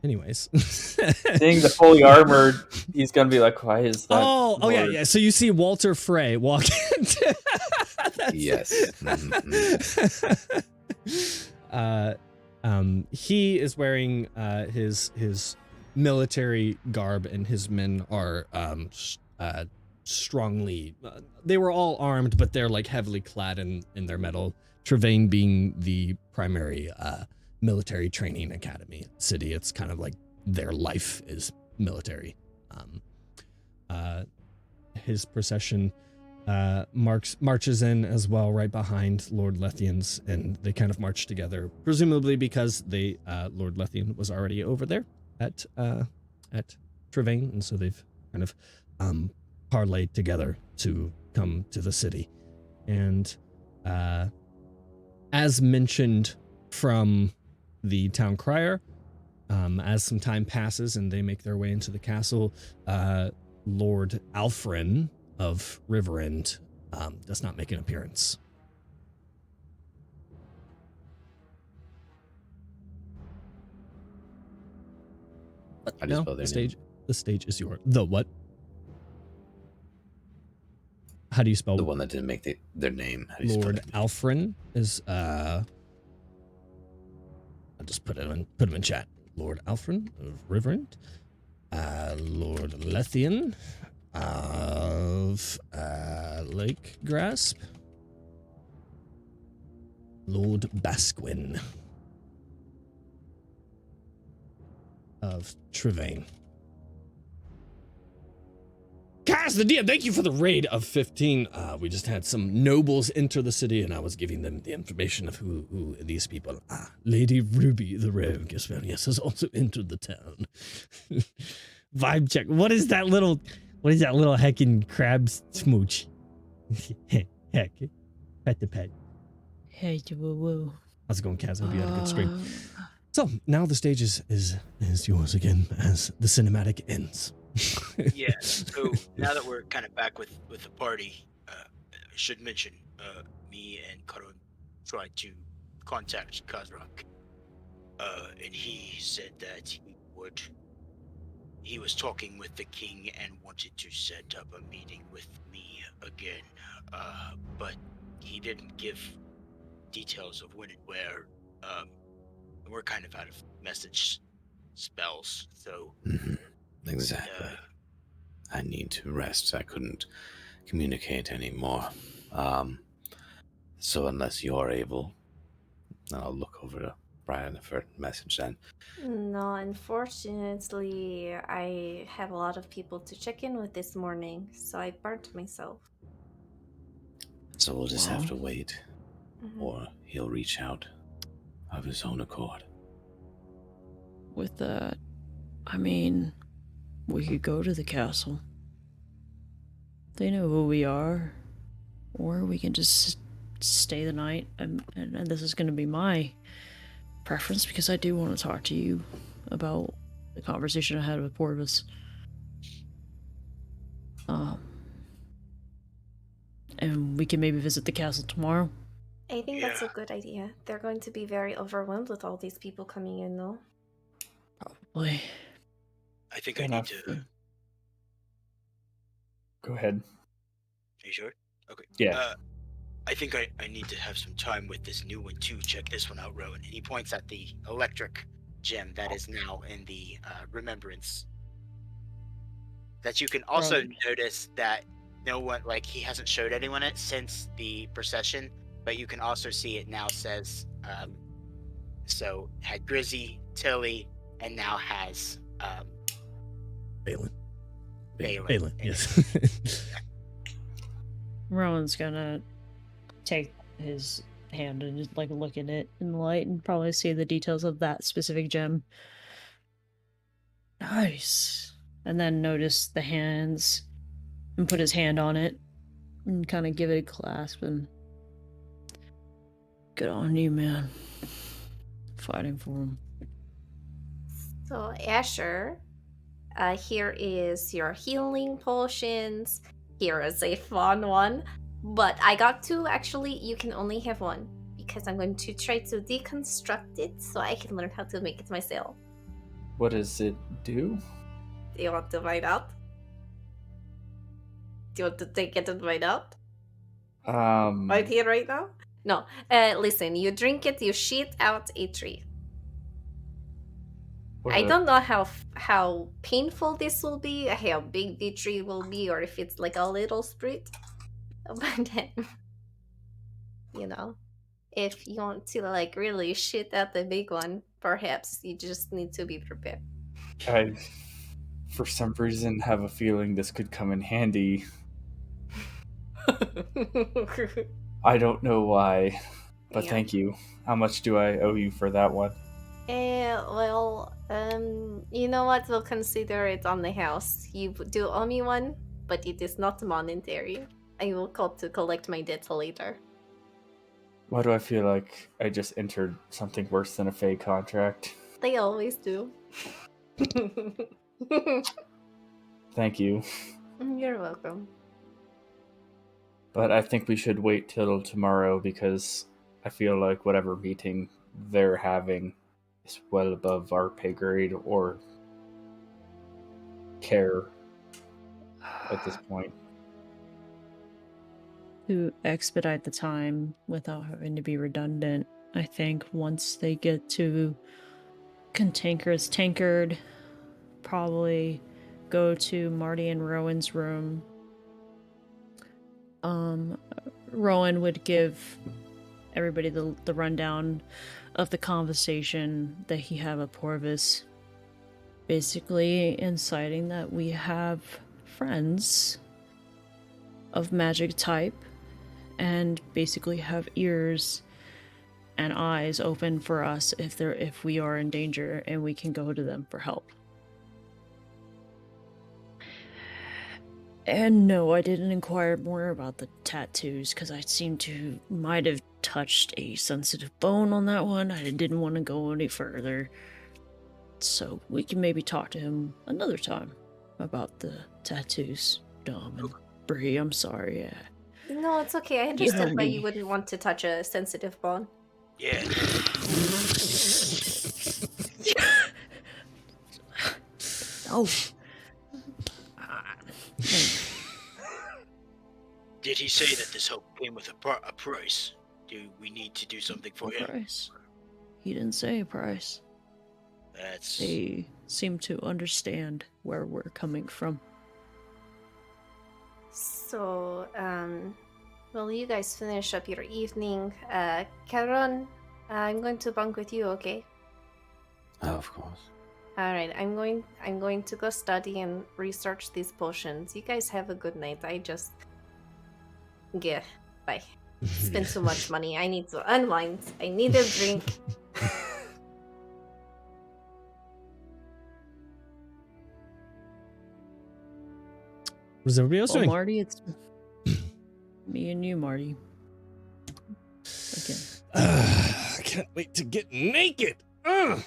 Anyways, Seeing the fully armored, he's gonna be like, "Why is that?" Oh yeah. So you see Walter Frey walk into. Yes. He is wearing his military garb, and his men are strongly. They were all armed, but they're like heavily clad in their metal. Trevain being the primary military training academy city. It's kind of like their life is military. His procession marches in as well, right behind Lord Lethian's, and they kind of march together, presumably because Lord Lethian was already over there at Trevain, and so they've kind of parlayed together to come to the city. And as mentioned from the town crier, as some time passes and they make their way into the castle, Lord Alfrin of Riverend does not make an appearance. I just spelled their name. The stage is yours. The what? How do you spell The one that didn't make their name. How do you spell Lord their name? Alfrin is I'll just put him in chat. Lord Alfrin of Riverend, Lord Lethian of Lake Grasp, Lord Basquin of Trevain. Kaz, the DM, thank you for the raid of 15. We just had some nobles enter the city, and I was giving them the information of who these people are. Lady Ruby the Rogue, yes, has also entered the town. Vibe check. What is that little heckin' crab smooch? Heck. Pet to pet. Hey, woo woo. How's it going, Kaz? Hope you had a good stream. So, now the stage is yours again as the cinematic ends. Yeah. So now that we're kind of back with the party, I should mention me and Karon tried to contact Kazrak, and he said that he was talking with the king and wanted to set up a meeting with me again, but he didn't give details of when and where. We're kind of out of message spells, so Exactly. I need to rest. I couldn't communicate anymore. So unless you're able, I'll look over to Brian for a message then. No, unfortunately, I have a lot of people to check in with this morning, so I burnt myself. So we'll just have Well. to wait, or he'll reach out of his own accord. With that, I mean, we could go to the castle. They know who we are. Or we can just stay the night. And this is going to be my preference because I do want to talk to you about the conversation I had with Porvis. And we can maybe visit the castle tomorrow. I think that's a good idea. They're going to be very overwhelmed with all these people coming in, though. Probably. I think I need to. Go ahead. Are you sure? Okay. Yeah. I think I need to have some time with this new one too. Check this one out, Rowan. And he points at the electric gem that is now in the remembrance. That you can also notice that no one, like, he hasn't showed anyone it since the procession, but you can also see it now says, so had Grizzy, Tilly, and now has Balin. Balin. Yes. Rowan's gonna take his hand and just like look at it in the light and probably see the details of that specific gem. Nice. And then notice the hands and put his hand on it and kind of give it a clasp and good on you, man. Fighting for him. So, Asher, here is your healing potions. Here is a fun one. But I got two. Actually, you can only have one because I'm going to try to deconstruct it so I can learn how to make it myself. What does it do? Do you want to find out? Do you want to take it and find out? Right here, right now? No. Listen, you drink it, you shit out a tree. I don't know how painful this will be, how big the tree will be, or if it's like a little spruit. But then, you know, if you want to like really shit out the big one, perhaps you just need to be prepared. I, for some reason, have a feeling this could come in handy. I don't know why, but thank you. How much do I owe you for that one? You know what? We'll consider it on the house. You do owe me one, but it is not monetary. I will call to collect my debts later. Why do I feel like I just entered something worse than a fake contract? They always do. Thank you. You're welcome. But I think we should wait till tomorrow because I feel like whatever meeting they're having is well above our pay grade or care at this point. To expedite the time without having to be redundant, I think once they get to Cantankerous Tankard, probably go to Marty and Rowan's room. Rowan would give everybody the rundown of the conversation that he had with Porvis, basically inciting that we have friends of magic type and basically have ears and eyes open for us if we are in danger and we can go to them for help. And no, I didn't inquire more about the tattoos because I seemed to might have touched a sensitive bone on that one. I didn't want to go any further. So we can maybe talk to him another time. about the tattoos, Dom and Bree. I'm sorry. No, it's okay. I You understand know why me. you wouldn't want to touch a sensitive bone. Yeah. Oh. Did he say that this hope came with a price? Do we need to do something for him? Price. He didn't say a price. That's... They seem to understand where we're coming from. So, well, you guys finish up your evening. Caron, I'm going to bunk with you, okay? Oh, of course. All right, I'm going to go study and research these potions. You guys have a good night. Yeah, bye. Spent too much money. I need to unwind. I need a drink. What's everybody else Well, doing? Marty, it's me and you, Marty. Again. I can't wait to get naked. I'm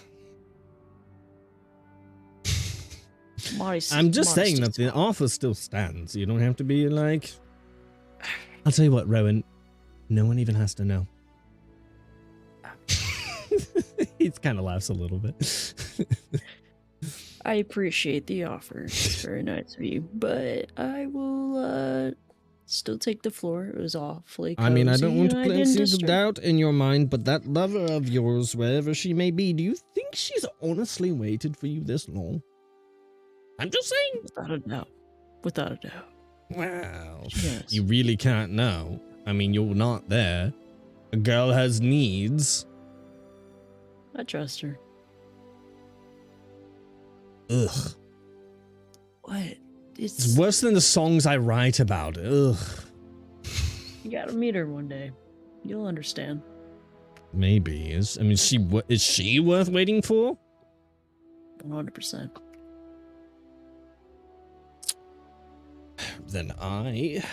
just saying that the offer still stands. You don't have to be like... I'll tell you what, Rowan. No one even has to know. He kind of laughs a little bit. I appreciate the offer. It's very nice of you, but I will still take the floor. It was awfully cozy. I mean, I don't want to and I plant didn't seeds of disturb- doubt in your mind, but that lover of yours, wherever she may be, do you think she's honestly waited for you this long? I'm just saying. Without a doubt. Without a doubt. Well, Yes. you really can't know. I mean, you're not there. A girl has needs. I trust her. Ugh. What? It's worse than the songs I write about. Ugh. You gotta meet her one day. You'll understand. Maybe. Is she worth waiting for? 100%. Then I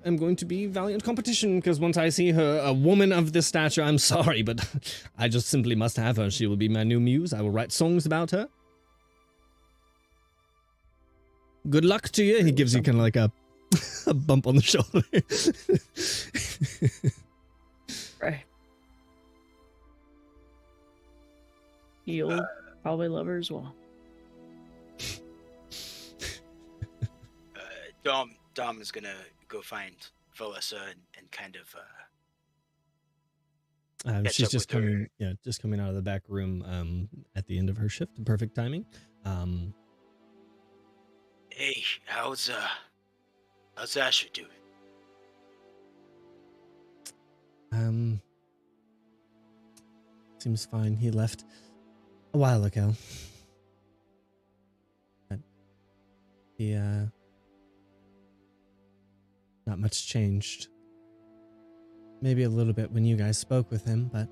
am going to be valiant competition, because once I see her, a woman of this stature, I'm sorry, but I just simply must have her. She will be my new muse. I will write songs about her. Good luck to you. He gives you kind of like a bump on the shoulder. Right. You'll probably love her as well. Dom is gonna go find Valessa and kind of catch She's up just with her. coming, just coming out of the back room at the end of her shift. Perfect timing. Hey, how's Asher doing? Seems fine. He left a while ago. But he not much changed. Maybe a little bit when you guys spoke with him, but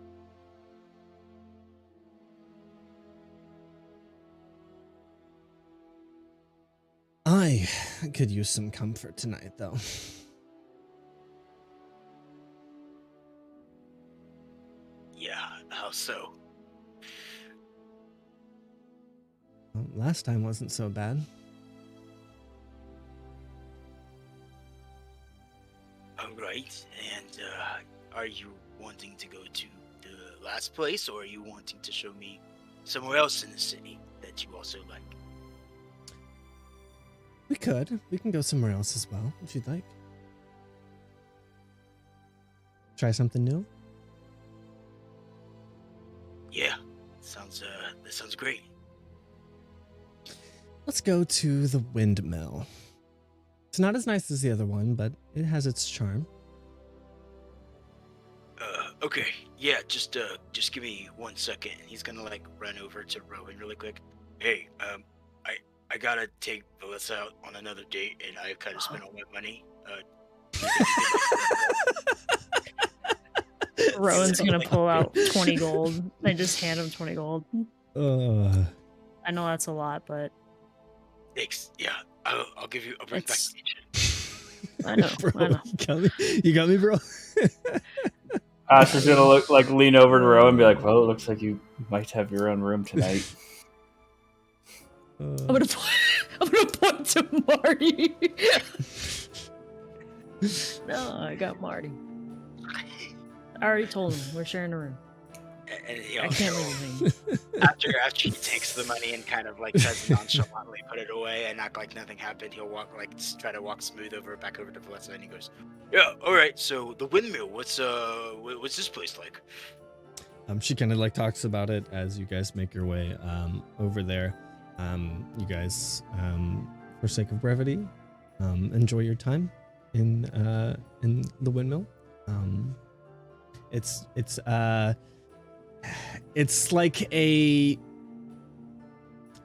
I could use some comfort tonight, though. Yeah, how so? Well, last time wasn't so bad. Alright, and are you wanting to go to the last place, or are you wanting to show me somewhere else in the city that you also like? We could. We can go somewhere else as well, if you'd like. Try something new? Yeah, that sounds great. Let's go to the windmill. It's not as nice as the other one, but it has its charm. Okay, yeah, just give me 1 second. And he's gonna like run over to Rowan really quick. Hey, I gotta take Valessa out on another date, and I've kind of spent all my money. Rowan's gonna pull out 20 gold. They just hand him 20 gold. I know that's a lot, but Thanks. Yeah, I'll give you. I'll bring back. I know. Bro, I know. You got me, bro. Asher's gonna lean over to Rowan and be like, "Well, it looks like you might have your own room tonight." I'm gonna point to Marty. No, I got Marty. I already told him we're sharing a room. And I can't leave him hanging. after he takes the money and kind of like tries to nonchalantly put it away and act like nothing happened, he'll try to walk smooth back over to Valessa, and he goes, "Yeah, all right. So the windmill, what's this place like?" She kind of like talks about it as you guys make your way over there. You guys, for sake of brevity, enjoy your time in the windmill. It's like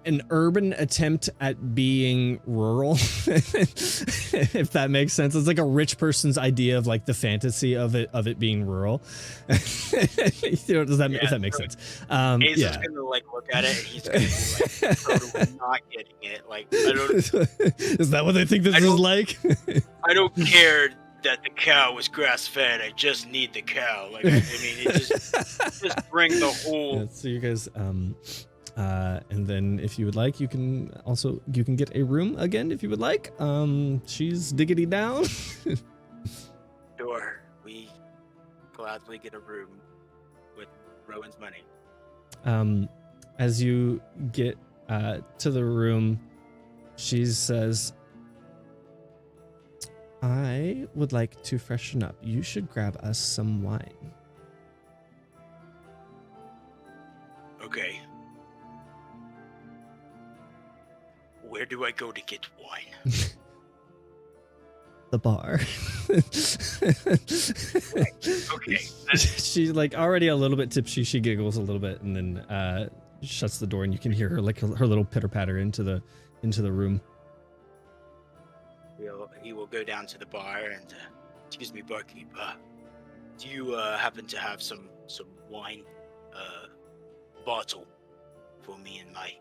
an urban attempt at being rural, if that makes sense. It's like a rich person's idea of like the fantasy of it being rural. If that makes sense. Ace Yeah. is gonna like look at it and he's gonna be like totally not getting it. Like, I don't. Is that what they think this is like? I don't care that the cow was grass fed. I just need the cow. Like, I mean, it just bring the whole. Yeah, so you guys, and then if you would like, you can get a room again if you would like. She's diggity down. Sure, we gladly get a room with Rowan's money. As you get to the room, she says, "I would like to freshen up. You should grab us some wine." Okay. Where do I go to get wine? The bar. Okay. She's like already a little bit tipsy. She giggles a little bit and then shuts the door, and you can hear her like her little pitter patter into the room. He will go down to the bar and, excuse me, barkeep. Do you happen to have some wine bottle for me and my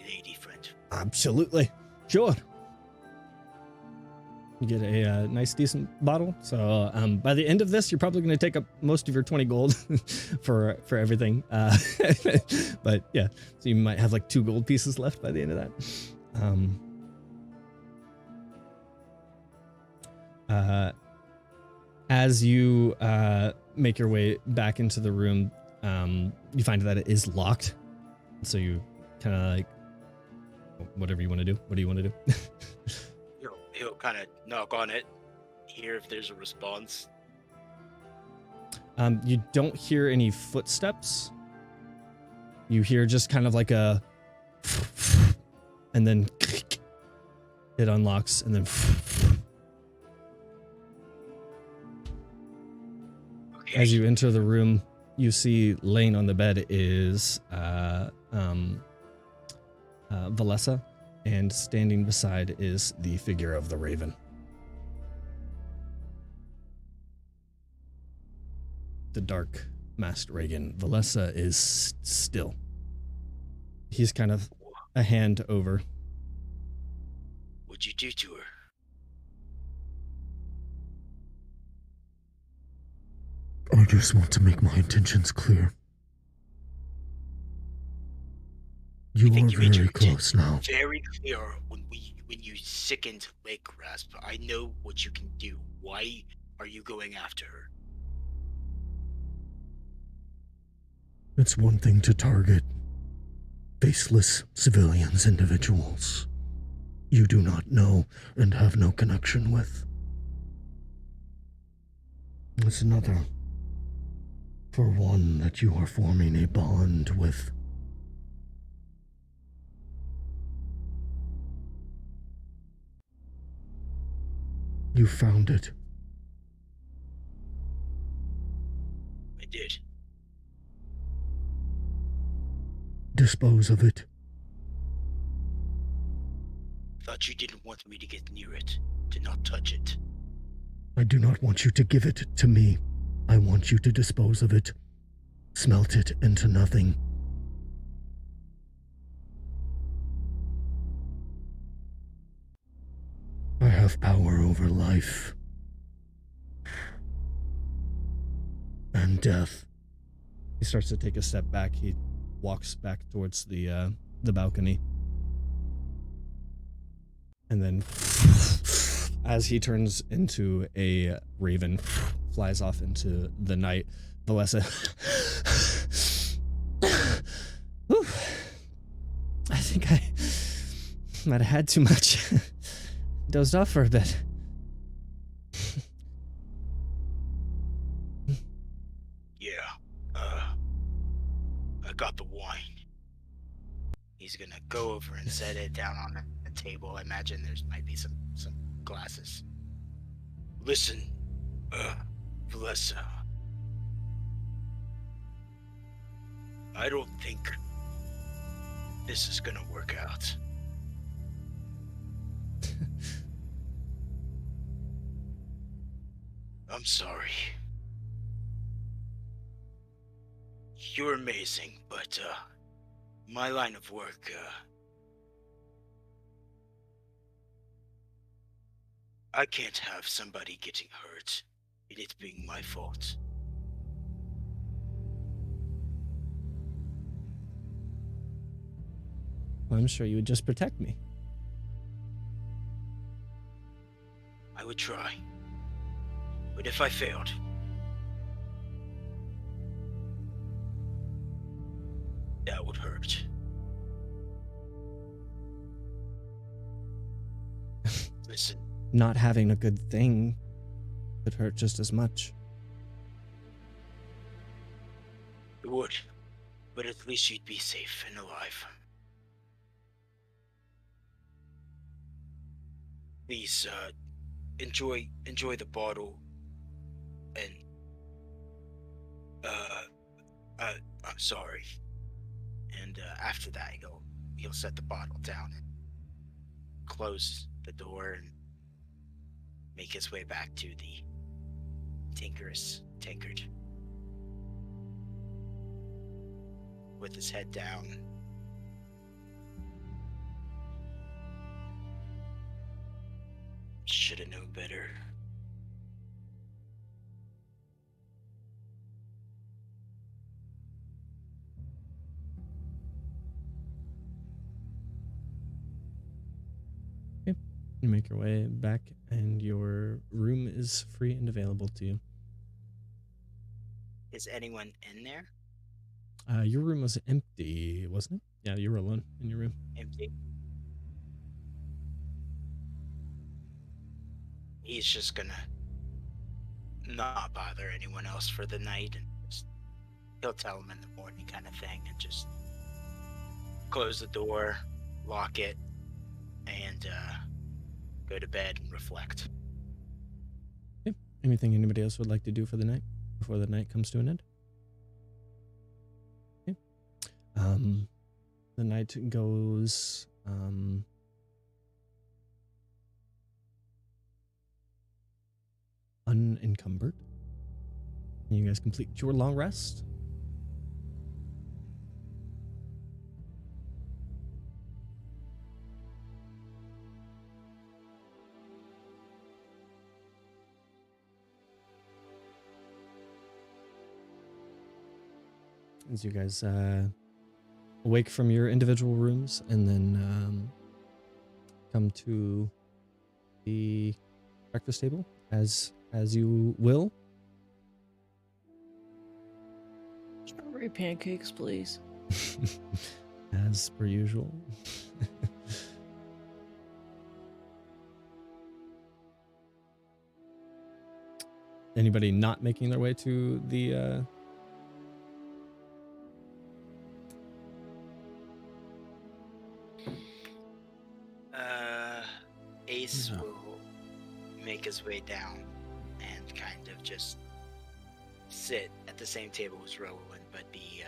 lady friend? Absolutely, sure. You get a nice, decent bottle. So by the end of this, you're probably going to take up most of your 20 gold for everything. But yeah, so you might have like 2 gold pieces left by the end of that. As you make your way back into the room, you find that it is locked. So you kind of like, whatever you want to do. What do you want to do? He'll kind of knock on it, hear if there's a response. You don't hear any footsteps. You hear just kind of like a, and then it unlocks, and then. Okay. As you enter the room, you see laying on the bed is Valessa, and standing beside is the figure of the Raven. The dark masked Reagan. Valessa is still. He's kind of a hand over. What'd you do to her? I just want to make my intentions clear. You are very close now. Very clear when you sickened Lake Grasp. I know what you can do. Why are you going after her? It's one thing to target faceless civilians, individuals you do not know and have no connection with. It's another for one that you are forming a bond with. You found it. I did. Dispose of it. Thought you didn't want me to get near it, to not touch it. I do not want you to give it to me. I want you to dispose of it. Smelt it into nothing. I have power over life and death. He starts to take a step back. He walks back towards the balcony. And then as he turns into a raven, flies off into the night, Valessa. Whew. I think I might have had too much. Dozed off for a bit. Yeah, I got the wine. He's gonna go over and set it down on the table. I imagine there's might be some glasses. Listen, Valessa. I don't think this is gonna work out. I'm sorry. You're amazing, but my line of work, I can't have somebody getting hurt and it being my fault. I'm sure you would just protect me. I would try. But if I failed, that would hurt. Listen, Not having a good thing could hurt just as much. it would. But at least you'd be safe and alive. Please, enjoy the bottle, and I'm sorry. And after that, he'll set the bottle down and close the door and make his way back to the tinker's tankard with his head down. Should have known better. You make your way back, and your room is free and available to you. Is anyone in there? Your room was empty, wasn't it? Yeah, you were alone in your room. Empty. He's just gonna not bother anyone else for the night, and he'll tell them in the morning, kind of thing, and just close the door, lock it, and go to bed and reflect. Okay. Anything anybody else would like to do for the night before the night comes to an end? Okay. The night goes unencumbered. You guys complete your long rest. As you guys awake from your individual rooms and then come to the breakfast table as you will. Strawberry pancakes, please. As per usual. Anybody not making their way to the Ace No. will make his way down and kind of just sit at the same table as Rowan, but be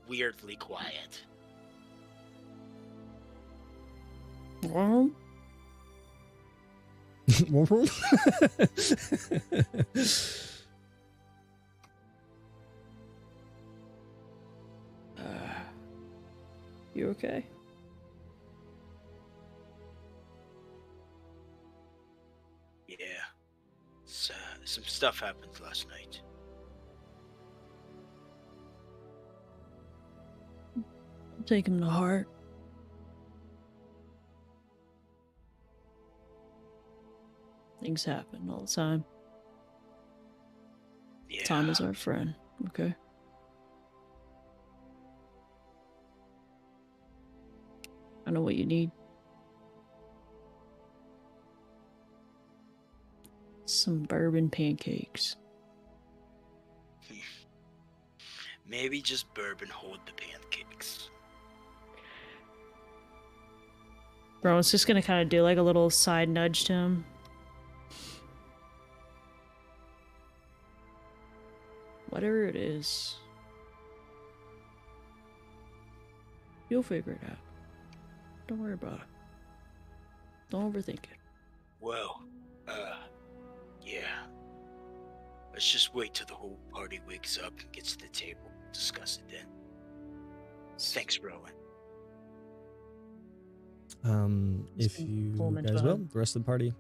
weirdly quiet. Well, you okay? Yeah. Some stuff happened last night. Take him to heart. Things happen all the time. Yeah. Time is our friend, okay? I know what you need. Some bourbon pancakes. Maybe just bourbon hold the pancakes. Rowan's just gonna kind of do like a little side nudge to him. Whatever it is, you'll figure it out. Don't worry about it. Don't overthink it. Well, yeah. Let's just wait till the whole party wakes up and gets to the table. Discuss it then. Thanks, Rowan. If Pull you him into guys a will, hug. the rest of the party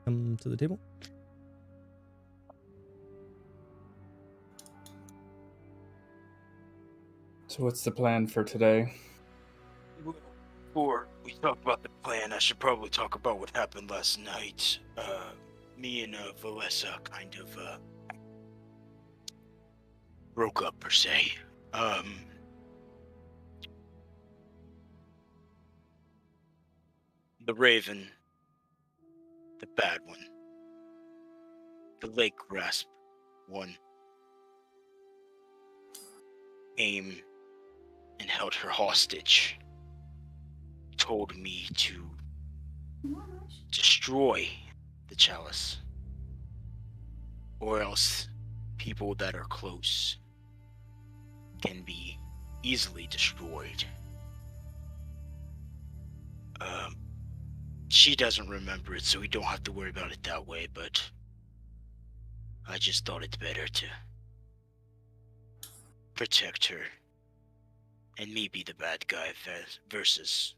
come to the table. So what's the plan for today? Before we talk about the plan, I should probably talk about what happened last night. Me and Valessa kind of broke up per se. The Raven, the bad one, the Lake Grasp one, came and held her hostage. Told me to destroy the chalice, or else people that are close can be easily destroyed. She doesn't remember it, so we don't have to worry about it that way, but I just thought it's better to protect her and me be the bad guy versus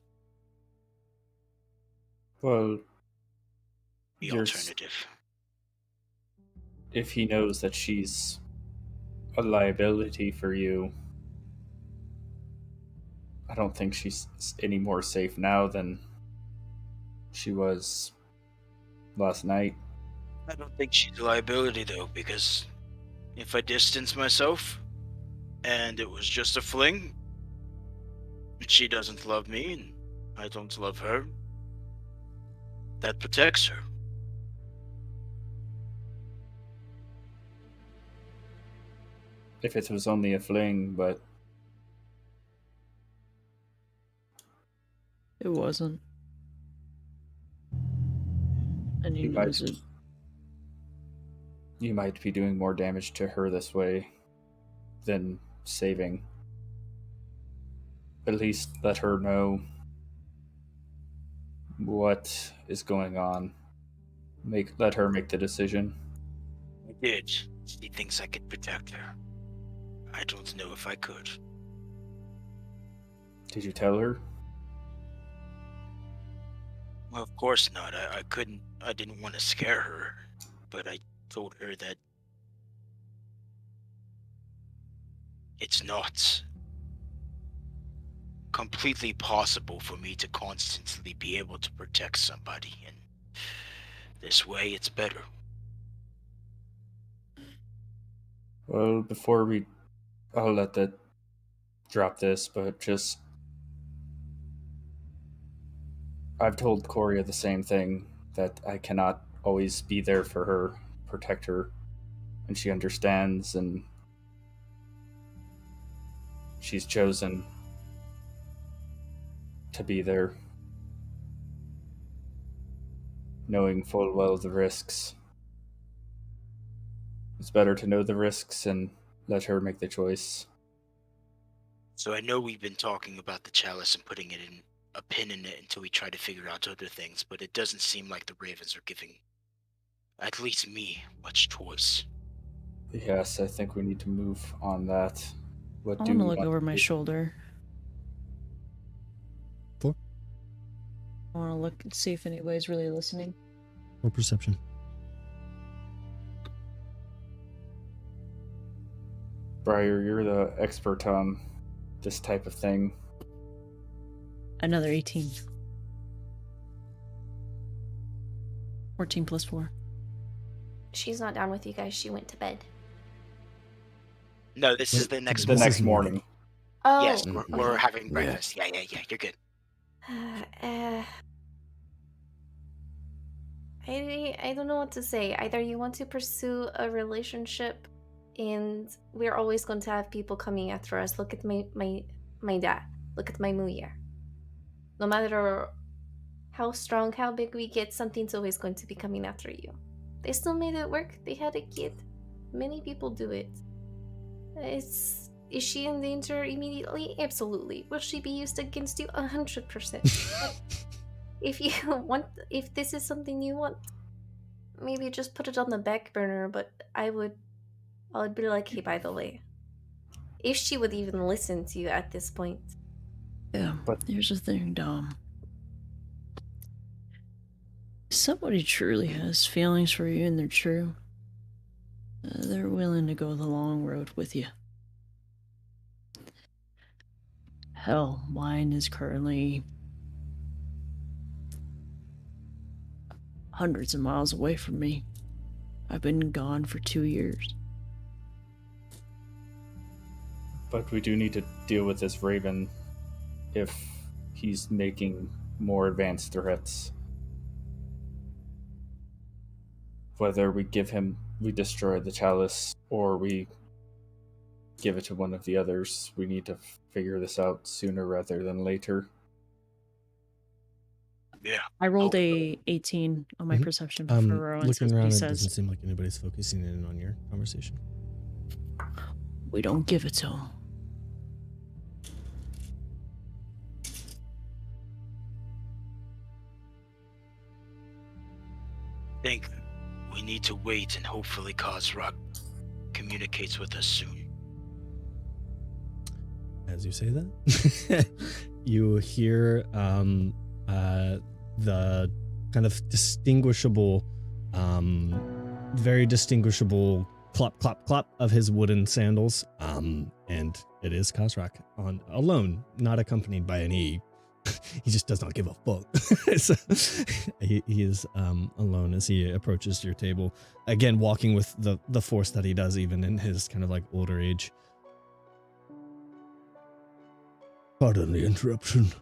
Well, the you're alternative. if he knows that she's a liability for you, I don't think she's any more safe now than she was last night. I don't think she's a liability though, because if I distance myself and it was just a fling, and she doesn't love me and I don't love her, that protects her. If it was only a fling, but It wasn't. And he You knows might- it. you might be doing more damage to her this way than saving. At least let her know what is going on. Let her make the decision. I did. She thinks I could protect her. I don't know if I could. Did you tell her? Well, of course not. I couldn't. I didn't want to scare her, but I told her that it's not completely possible for me to constantly be able to protect somebody, and this way it's better. Well, I'll let that drop this, but just I've told Coria the same thing, that I cannot always be there for her, protect her, and she understands, and she's chosen to be there, knowing full well the risks. It's better to know the risks and let her make the choice. So I know we've been talking about the chalice and putting a pin in it until we try to figure out other things, but it doesn't seem like the Ravens are giving at least me much choice. Yes, I think we need to move on that. What I do want to we look want over to my do? shoulder. Four. I want to look and see if anybody's really listening. Or perception. Briar, you're the expert on this type of thing. Another 18. 14 plus 4. She's not down with you guys. She went to bed. No, this is Wait, the next The This morning. next is morning. Oh, Yes, Mm, we're okay. having Yeah. breakfast. Yeah, you're good. I don't know what to say. Either you want to pursue a relationship, and we're always going to have people coming after us. Look at my dad. Look at my muya. No matter how strong, how big we get, something's always going to be coming after you. They still made it work. They had a kid. Many people do it. Is she in danger immediately? Absolutely. Will she be used against you? 100%. If this is something you want, maybe just put it on the back burner. But I would be like, hey, by the way, if she would even listen to you at this point. Yeah, But- here's the thing, Dom. If somebody truly has feelings for you and they're true, they're willing to go the long road with you. Hell, mine is currently hundreds of miles away from me. I've been gone for 2 years. But we do need to deal with this Raven if he's making more advanced threats. Whether we destroy the chalice, or we give it to one of the others, we need to figure this out sooner rather than later. Yeah. I rolled Oh, a 18 on my Mhm. perception for Rowan. Looking So around, he it says, doesn't seem like anybody's focusing in on your conversation. we don't give it to him. I think we need to wait and hopefully Kozrak communicates with us soon. As you say that, you hear the kind of distinguishable, very distinguishable clop, clop, clop of his wooden sandals. And it is Kozrak alone, not accompanied by any. He just does not give a fuck. So, he is alone as he approaches your table. Again, walking with the force that he does, even in his kind of like older age. Pardon the interruption.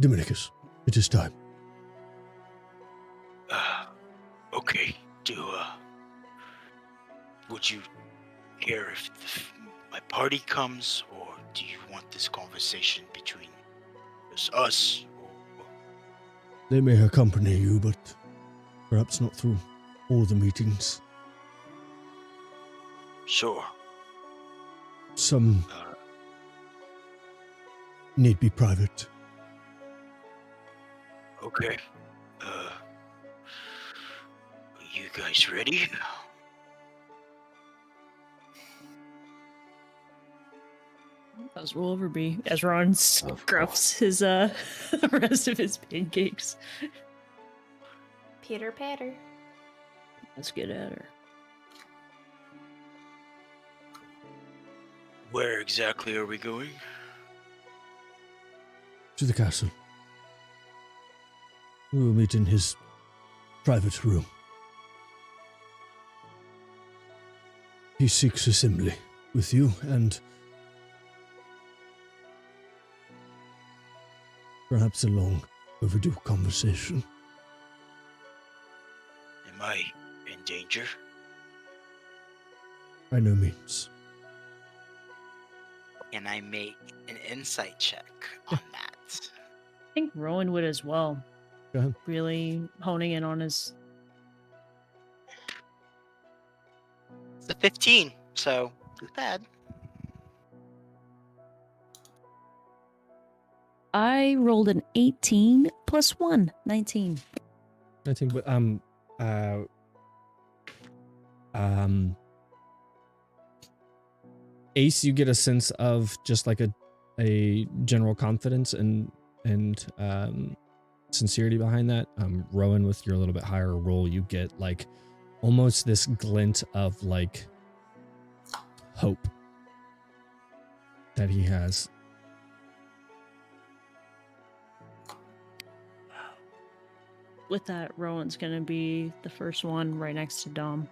Dominicus, it is time. Okay. Would you care if my party comes, or do you want this conversation between just us? They may accompany you, but perhaps not through all the meetings. Sure. Some Uh, need be private. okay. You guys ready? As roll over B, as Ron Of scruffs his rest of his pancakes. Pitter patter. Let's get at her. Where exactly are we going? To the castle. We will meet in his private room. He seeks assembly with you and perhaps a long overdue conversation. Am I in danger? By no means. Can I make an insight check on that? I think Rowan would as well. Go ahead. Really honing in on his. It's a 15, so not bad. I rolled an 18 plus 1, 19. 19, but Ace, you get a sense of just like a general confidence and sincerity behind that. Rowan, with your little bit higher roll, you get like almost this glint of like hope that he has. with that, Rowan's gonna be the first one right next to Dom.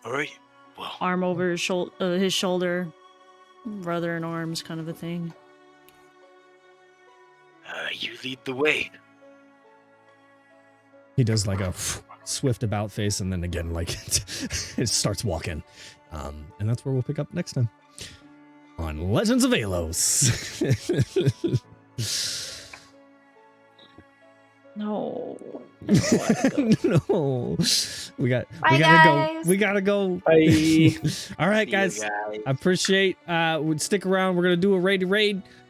All right. Well, Arm over his shoulder, brother in arms, kind of a thing. you lead the way. He does like a swift about face, and then again, like it starts walking. And that's where we'll pick up next time on Legends of Aelos. No. No, we gotta guys. go. We gotta go. Bye. All right, See you guys. I appreciate. Would stick around. We're gonna do a raid.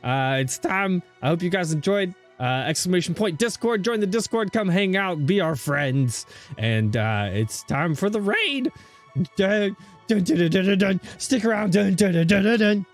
It's time. I hope you guys enjoyed. Exclamation point Discord. Join the Discord. Come hang out. Be our friends. And it's time for the raid. Dun, dun, dun, dun, dun, dun. Stick around. Dun, dun, dun, dun, dun.